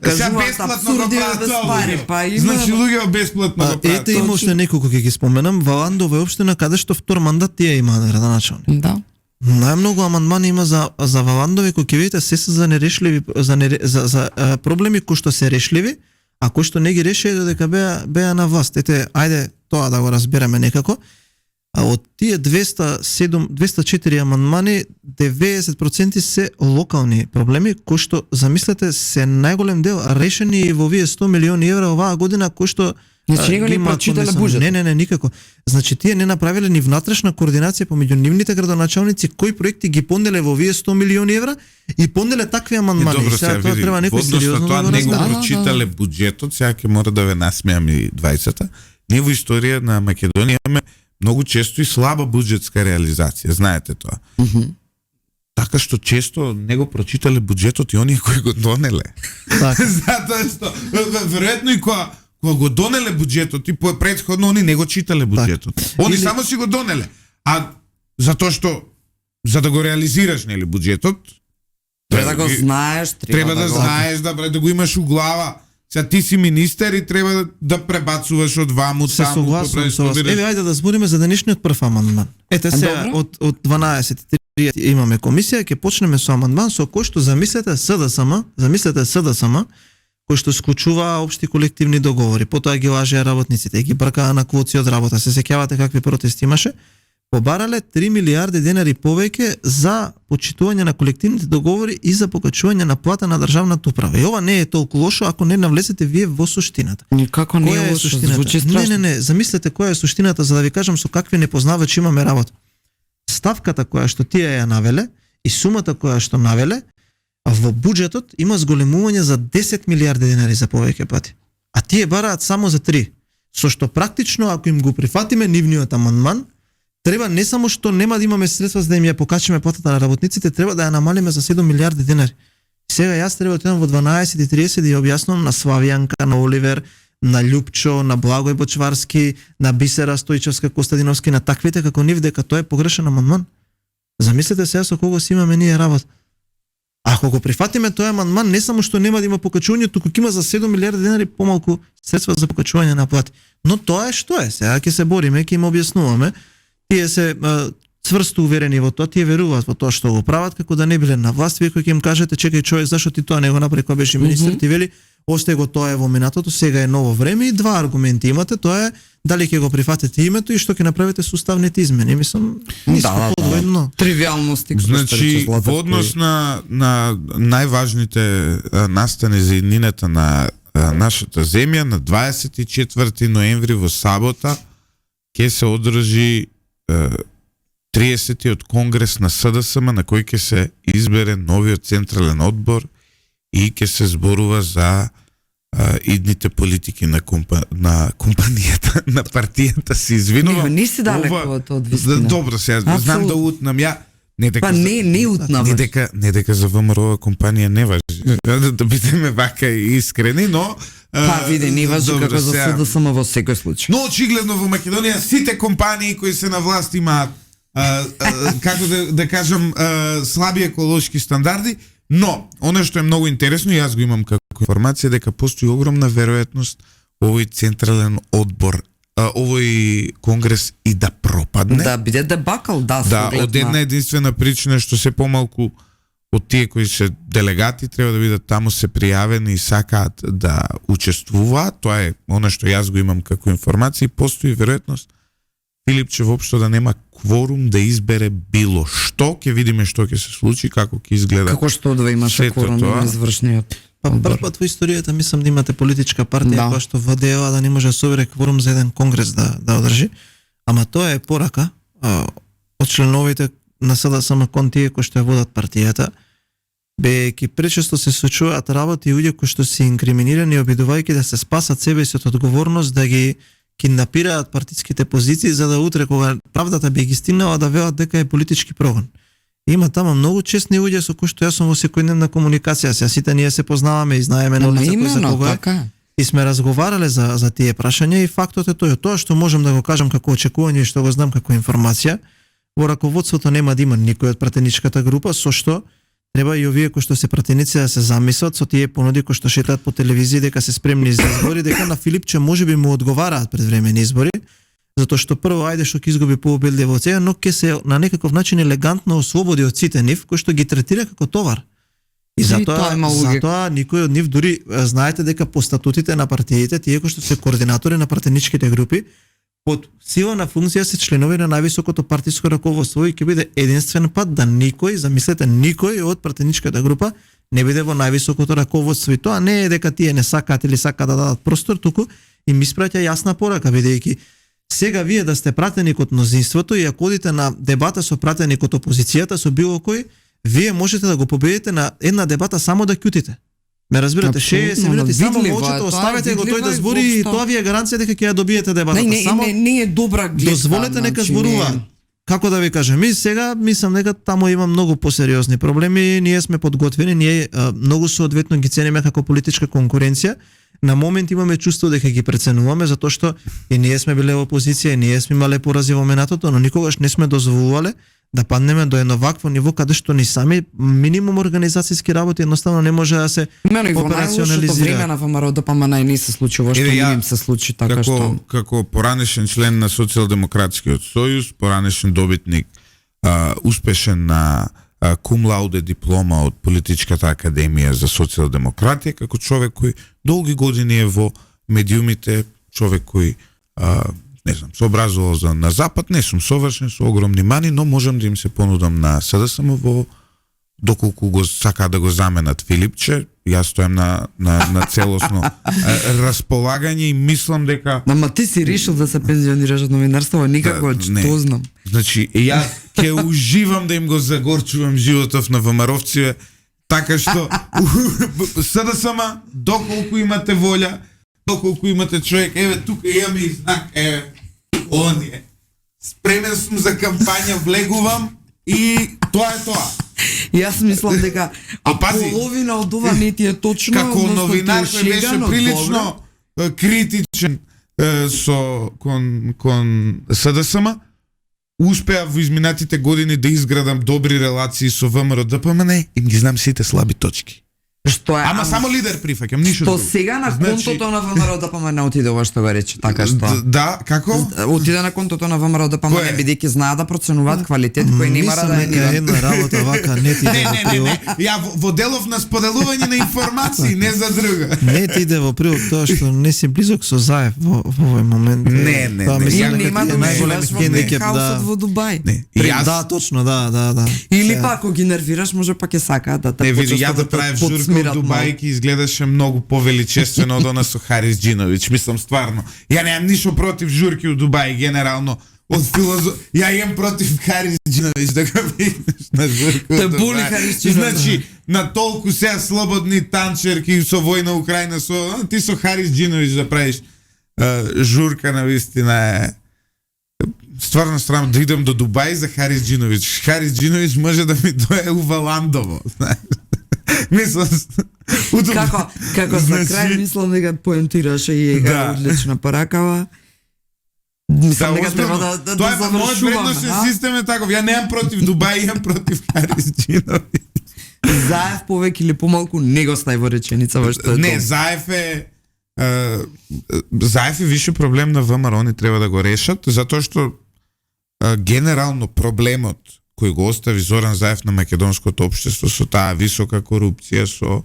кажуваат абсурди без пари, па има. Значи луѓе бесплатно го прават. Ете има уште неколку ќе ги споменам. Валандова е општина каде што втор мандат тие има градоначалник. Да. Најмногу амандмани има за Валандови кои ќе видите се за нерешливи за проблеми кои што се решливи, а кои што не ги реши додека беа на власт. Ете, ајде тоа да го разбереме некако. А од тие 204 амандмани, 90% се локални проблеми, кои што, замислете, се најголем дел решени во овие 100 милиони евра оваа година, кои што Значи него не прочитале буџет. Не, никако. Значи тие не направиле ни внатрешна координација помеѓу нивните градоначалници кои проекти ги понеле во овие 100 милиони евра и понеле такви амандмани. Добро, сега тоа треба некој сериозно тоа да го не го разбере. прочитале буџетот, сега ќе мора да ве насмеам и двајцата. Ние во историја на Македонија имаме многу често и слаба буџетска реализација, знаете тоа. Така што често не го прочитале буџетот и оние кои го донеле. Така. Затоа што веројатно и кога го донеле буџетот и претходно они не го читале буџетот. Они само си го донеле. А затоа што за да го реализираш нели буџетот, треба да го знаеш, треба да знаеш, да го имаш у глава. Сега ти си министер и треба да пребацуваш од ваму се таму. согласувам со вас. Еве ајде да збориме за денешниот прв амандман. Ете сега од 12:30 имаме комисија, ќе почнеме со амандман со кој што замислете СДСМ, кој што склучува општи колективни договори, потоа ги лажеа работниците, ги бркаа на квоти од работа. Се сеќавате какви протести имаше? Побарале 3 милиарди денари повеќе за почитување на колективните договори и за покачување на плата на државната управа. И ова не е толку лошо ако не навлезете вие во суштината. Никако не е лошо, звучи страшно. Не, замислете која е суштината за да ви кажам со какви непознавачи имаме работа. Ставката која што тие ја навеле и сумата која што навеле, во буџетот има зголемување за 10 милиарди денари за повеќе плати. А тие бараат само за 3. Со што практично ако им го прифатиме нивниот амандман, треба не само што нема да имаме средства за да им ја покачиме платата на работниците, треба да ја намалиме за 7 милиарди денари. Сега јас треба да отидам во 12:30 да ја објаснам на Славјанка, на Оливер, на Љупчо, на Благој Бочварски, на Бисера Стојчевска Костадиновски, на таквите како нив дека тоа е погрешен амандман. Замислете сега со кого си имаме ние работа. Ако го прифатиме тој амандман, не само што нема да има покачување, туку ќе има за 7 милиарди денари помалку средства за покачување на плати. Но тоа е што е. Сега ќе се бориме, ќе им објаснуваме. Тие се цврсто уверени во тоа, тие веруваат во тоа што го прават, како да не биле на власт. Вие кој ќе им кажете, чекај човек, зашто ти тоа не го направи кога беше министер, ти вели, остај го тоа е во минатото, сега е ново време и два аргументи имате, тоа е дали ќе го прифатите името и што ќе направите со уставните измени. Мислам, ниско подвојно. Тривијалности. Значи, во однос на најважните настани за иднината на нашата земја, на 24 ноември во сабота ќе се одржи 30-тиот конгрес на СДСМ, на кој ќе се избере новиот централен одбор и ќе се зборува за идните политики на компанијата, на партијата, се извинувам. Не си далеко од вистина. Добро, сега знам да утнам ја. Не дека, не утнаваш. Не дека за ВМРО компанија не важи. Да бидеме вака искрени, но види, не важи како за СДСМ во секој случај. Но очигледно во Македонија сите компании кои се на власт имаат како да кажам слаби еколошки стандарди, но оно што е многу интересно и јас го имам како информација дека постои огромна веројатност овој централен одбор, овој конгрес и да пропадне. Да биде дебакл, да. Да, од една единствена причина што се помалку од тие кои се делегати треба да бидат таму, се пријавени и сакаат да учествуваат. Тоа е оно што јас го имам како информација и постои веројатност Филипче воопшто да нема кворум да избере било што. Ќе видиме што ќе се случи, како ќе изгледа. Како што да имаше кворум на извршниот. Прв пат во историјата мислам да имате политичка партија која што ВДО да не може да собере кворум за еден конгрес да одржи. Ама тоа е порака од членовите на СДСМ кон тие кои што ја водат партијата, бејќи пречесто се случуваат работи и луѓе кои што се инкриминирани обидувајќи да се спасат себе си од одговорност да ги киднапираат партиските позиции за да утре кога правдата би ги стигнала да велат дека е политички прогон. Има тама многу честни луѓе со кои што јас сум во секојдневна комуникација. Сега сите ние се познаваме и знаеме на лица кои за кога така. И сме разговарале за тие прашања и фактот е тоа што можам да го кажам како очекување и што го знам како информација. Во раководството нема да има никој од пратеничката група, со што треба и овие кои што се пратеници да се замислат со тие понуди кои што шетаат по телевизија дека се спремни за избори, дека на Филипче можеби му одговараат предвремени избори, затоа што прво ајде што ќе изгуби поубедливо од сега, но ќе се на некаков начин елегантно ослободи од сите нив кои што ги третира како товар. И затоа никој од нив, дури знаете дека по статутите на партиите, тие кои што се координатори на пратеничките групи, под сила на функција се членови на највисокото партиско раководство и ќе биде единствен пат да никој, замислете, никој од пратеничката група не биде во највисокото раководство. И тоа не е дека тие не сакаат или сакаат да дадат простор, туку им испраќа јасна порака, бидејќи сега вие да сте пратеник од мнозинството и ако одите на дебата со пратеник од опозицијата, со било кој, вие можете да го победите на една дебата само да ќутите. Ме разбирате, 60 минути само молчите, оставете го тој да збори и тоа ви е гаранција дека ќе ја добиете дебатата. Не е добра гледка. Дозволете нека зборува. Како да ви кажем, ми сега мислам дека таму има многу посериозни проблеми, ние сме подготвени, ние многу соодветно ги цениме како политичка конкуренција. На момент имаме чувство дека ги преценуваме затоа што и ние сме биле во опозиција, и ние сме имале порази во минатото, но никогаш не сме дозволувале да паднеме до едно вакво ниво каде што ни сами минимум организацијски работи едноставно не може да се операционализира. Во време на ВМРО ДПМН не се случува што не им се случи така што како поранешен член на Социјалдемократскиот сојуз, поранешен добитник успешен на кум лауде диплома од Политичката академија за социјалдемократија, како човек кој долги години е во медиумите, човек кој не знам, се образувал на запад, не сум совршен, со огромни мани, но можам да им се понудам на СДСМ во доколку го сака да го заменат Филипче, јас стојам на целосно располагање и мислам дека... Ама ти си решил да се пензионираш од новинарство, никако, што знам. Значи, јас ќе уживам да им го загорчувам животов на ВМРО-вци, така што СДСМ, доколку имате волја, доколку имате човек, еве тука имаме и знак, еве, оние. Спремен сум за кампања, влегувам и тоа е тоа. Јас мислам дека половина од ова не ти е точно. Како новинар кој беше прилично критичен кон СДСМ, успеа во изминатите години да изградам добри релации со ВМРО ДПМН, им ги знам сите слаби точки. Што е? Ама само лидер прифаќам, ништо Што друго. сега на Значи- контото на ВМРО ДПМН отиде ова што го рече, така што. Да, како? Отиде на контото на ВМРО ДПМН Кој е? бидејќи знаат да проценуваат квалитет кој не мора да е Мислам дека нивен. една работа вака не ти иде во прилог. Ја во делов на споделување на информации, не за друга. Не ти иде во прилог тоа што не си близок со Заев во овој момент. Не, Тоа не. мислам Им дека нема ти е да најголем живееш во хендикеп, хаосот да. во Дубај. Не, и јас Да, точно, да. Или Сега, па ако ги нервираш, може пак ќе сакаат да те не види, почнат ја да те правев журка подсмират во малку. Дубај ќе изгледаше многу повеличествено од она со Харис Џиновиќ. Мислам стварно. Ја немам ништо против журки у Дубај генерално. Од ја имам против Харис Џиновиќ да го видиш на журка Те у боли Дубај. Харис Џиновиќ. Значи, на толку сега слободни танчерки со војна Украина ти со Харис Џиновиќ да правиш журка на вистина е стварно срам да идам до Дубај за Харис Џиновиќ. Харис Џиновиќ може да ми дое у Валандово, знаеш. Мислам, Како за крај мислам дека поентираше и Да. одлична поракава. Мислам дека треба озбилно. да Тоа е мојот завршуваме. вредносен а? систем е таков. Ја немам против Дубај, имам против Харис Џиновиќ. Заев повеќе или помалку не го стај во реченица во што е Не, тоа. Заев е више проблем на ВМРО, они треба да го решат, затоа што генерално проблемот кој го остави Зоран Заев на македонското општество со таа висока корупција, со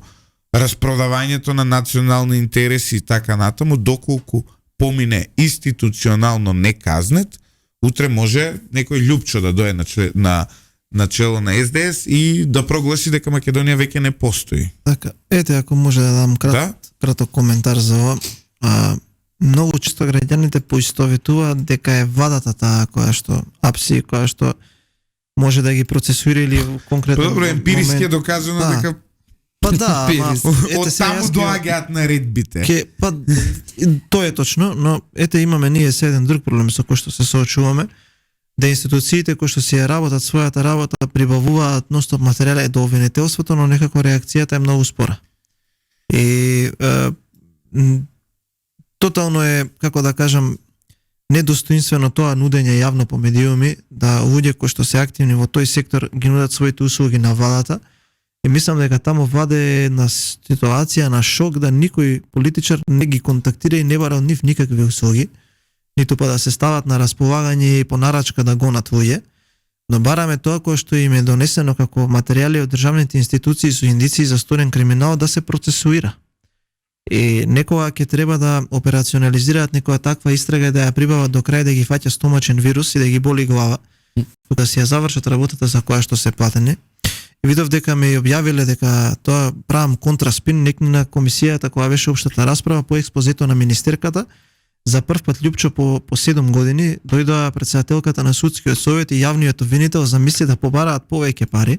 распродавањето на национални интереси и така натаму, доколку помине институционално неказнет, утре може некој љупчо да дое на чело на СДС и да прогласи дека Македонија веќе не постои. Така, ете ако може да дам краток коментар за ова. Многу често граѓаните поистоветуваат дека е вадата таа која што апси, која што може да ги процесуира или во конкретен Добро, емпириски е доказано Да. дека Па да, ама од таму доаѓаат наредбите. Па тоа е точно, но ете имаме ние се еден друг проблем со кој што се соочуваме, да институциите кои што си ја работат својата работа прибавуваат ностоп материјали до обвинителството, но некако реакцијата е многу спора. И тотално е, како да кажам, недостоинствено тоа нудење јавно по медиуми, да луѓе кои што се активни во тој сектор ги нудат своите услуги на владата. И мислам дека таму владе на ситуација на шок да никој политичар не ги контактира и не бара од нив никакви услуги, ниту па да се стават на располагање и по нарачка да гонат луѓе, но бараме тоа кое што им е донесено како материјали од државните институции со индици за сторен криминал да се процесуира. И некога ќе треба да операционализираат некоја таква истрага и да ја прибават до крај да ги фаќа стомачен вирус и да ги боли глава, да си ја завршат работата за која што се платени. И видов дека ме објавиле дека тоа правам контраспин некни на комисијата која беше општата расправа по експозето на министерката. За прв пат љупчо по 7 години дојдоа претседателката на судскиот совет и јавниот обвинител замисли да побараат повеќе пари.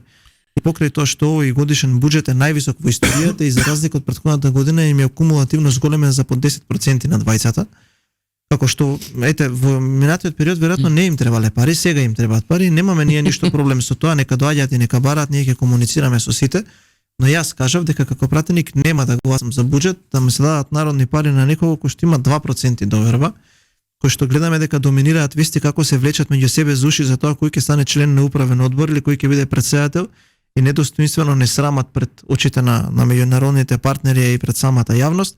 И покрај тоа што овој годишен буџет е највисок во историјата и за разлика од претходната година им е кумулативно зголемен за по 10% на двајцата. Како што, ете, во минатиот период веројатно не им требале пари, сега им требаат пари, немаме ние ништо проблем со тоа, нека доаѓаат и нека бараат, ние ќе комуницираме со сите, но јас кажав дека како пратеник нема да гласам за буџет, да ми се дадат народни пари на некого кој што има 2% доверба, кој што гледаме дека доминираат вести како се влечат меѓу себе за уши за тоа кој ќе стане член на управен одбор или кој ќе биде претседател и недостоинствено не срамат пред очите на меѓународните партнери и пред самата јавност,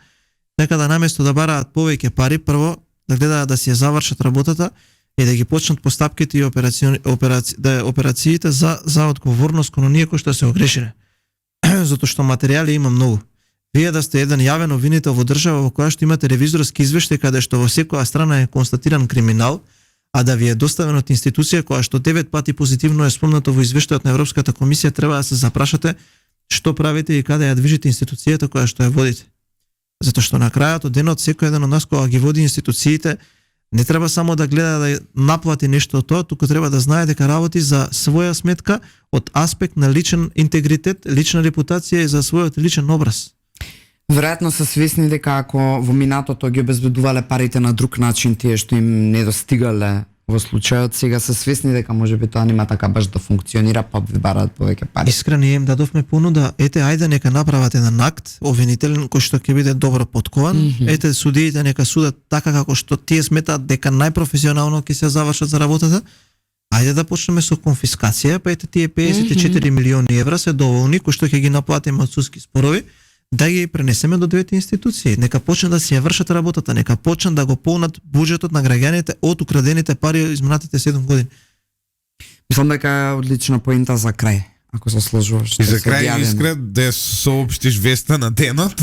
нека да наместо да бараат повеќе пари, прво да гледаат да си ја завршат работата и да ги почнат постапките и операциите за одговорност кон оние кои што се огрешиле. Затоа што материјали има многу. Вие да сте еден јавен обвинител во држава во која што имате ревизорски извештај каде што во секоја страна е констатиран криминал, а да ви е доставен од институција која што 9 пати позитивно е спомнато во извештајот на Европската комисија, треба да се запрашате што правите и каде ја движите институцијата која што ја водите. Затоа што на крајот од денот секој еден од нас кога ги води институциите не треба само да гледа да наплати нешто од тоа, туку треба да знае дека работи за своја сметка од аспект на личен интегритет, лична репутација и за својот личен образ. Веројатно се свесни дека ако во минатото ги обезбедувале парите на друг начин тие што им не достигале во случајот, сега се свесни дека можеби тоа нема така баш да функционира, па ви бараат повеќе пари. Искрено им дадовме понуда, ете ајде нека направат еден акт обвинителен кој што ќе биде добро поткован, ете судиите нека судат така како што тие сметаат дека најпрофесионално ќе се завршат за работата, Ајде да почнеме со конфискација, па ете тие 54 милиони евра се доволни кои што ќе ги наплатиме од судски спорови, да ги пренесеме до двете институции. Нека почнат да си ја вршат работата, нека почнат да го полнат буџетот на граѓаните од украдените пари изминатите 7 години. Мислам дека е одлична поинта за крај, ако се сложуваш. И за крај искрен да соопштиш веста на денот.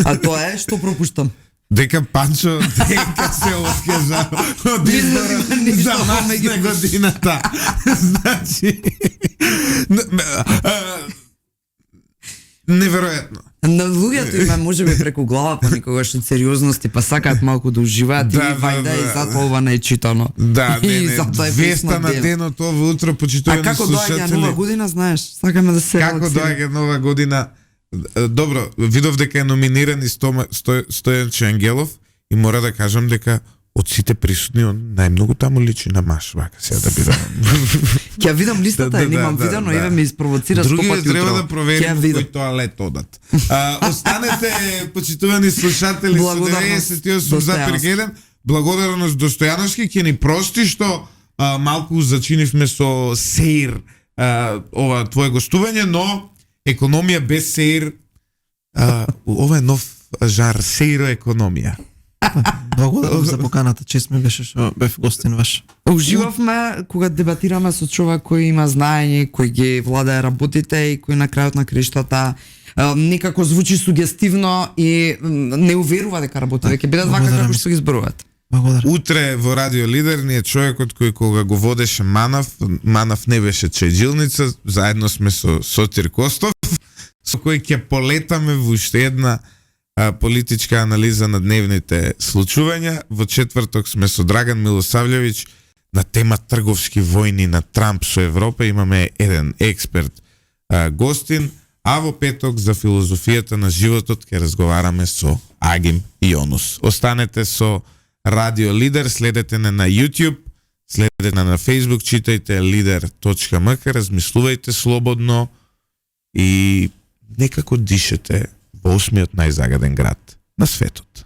А тоа е што пропуштам. Дека Панчо дека се откажа од избора за март на годината. Значи неверојатно. На луѓето има можеби преку глава никогаш од сериозности, па сакаат малку да уживаат и вајда и затоа ова не е читано. Да, И не, затоа е веста на денот ова утро А почитувани како доаѓа слушатели. нова година, знаеш, сакаме да се Како доаѓа нова година? Добро, видов дека е номиниран и Стојанчо Ангелов и мора да кажам дека од сите присутни он најмногу таму личи на Маш, вака сега да бидам. Ќе видам листата, и немам видено, еве ме испровоцира 100 Други пати треба утро. да проверим Ќе во кој видам. тоалет одат. Останете почитувани слушатели со Благодарност 98,1. Благодарност до Стојановски, ќе ни прости што малку зачинивме со сеир ова твое гостување, но економија без сеир ова е нов жар, сеироекономија. Благодарам за поканата, чест ми беше што бев гостин ваш. Уживавме кога дебатираме со човек кој има знаење, кој ги владае работите и кој на крајот на криштата некако звучи сугестивно и не уверува дека работите ќе бидат вака како што ги зборуваат. Благодарам. Утре во Радио Лидер ни е човекот кој кога го водеше Манав не беше чајджилница, заедно сме со Сотир Костов, со кој ќе полетаме во уште една политичка анализа на дневните случувања. Во четврток сме со Драган Милосављевиќ на тема трговски војни на Трамп со Европа. Имаме еден експерт гостин, а во петок за филозофијата на животот ќе разговараме со Агим Јонус. Останете со Радио Лидер, следете на YouTube, следете на Facebook, читајте lider.mk, размислувајте слободно и некако дишете во 8-миот најзагаден град на светот.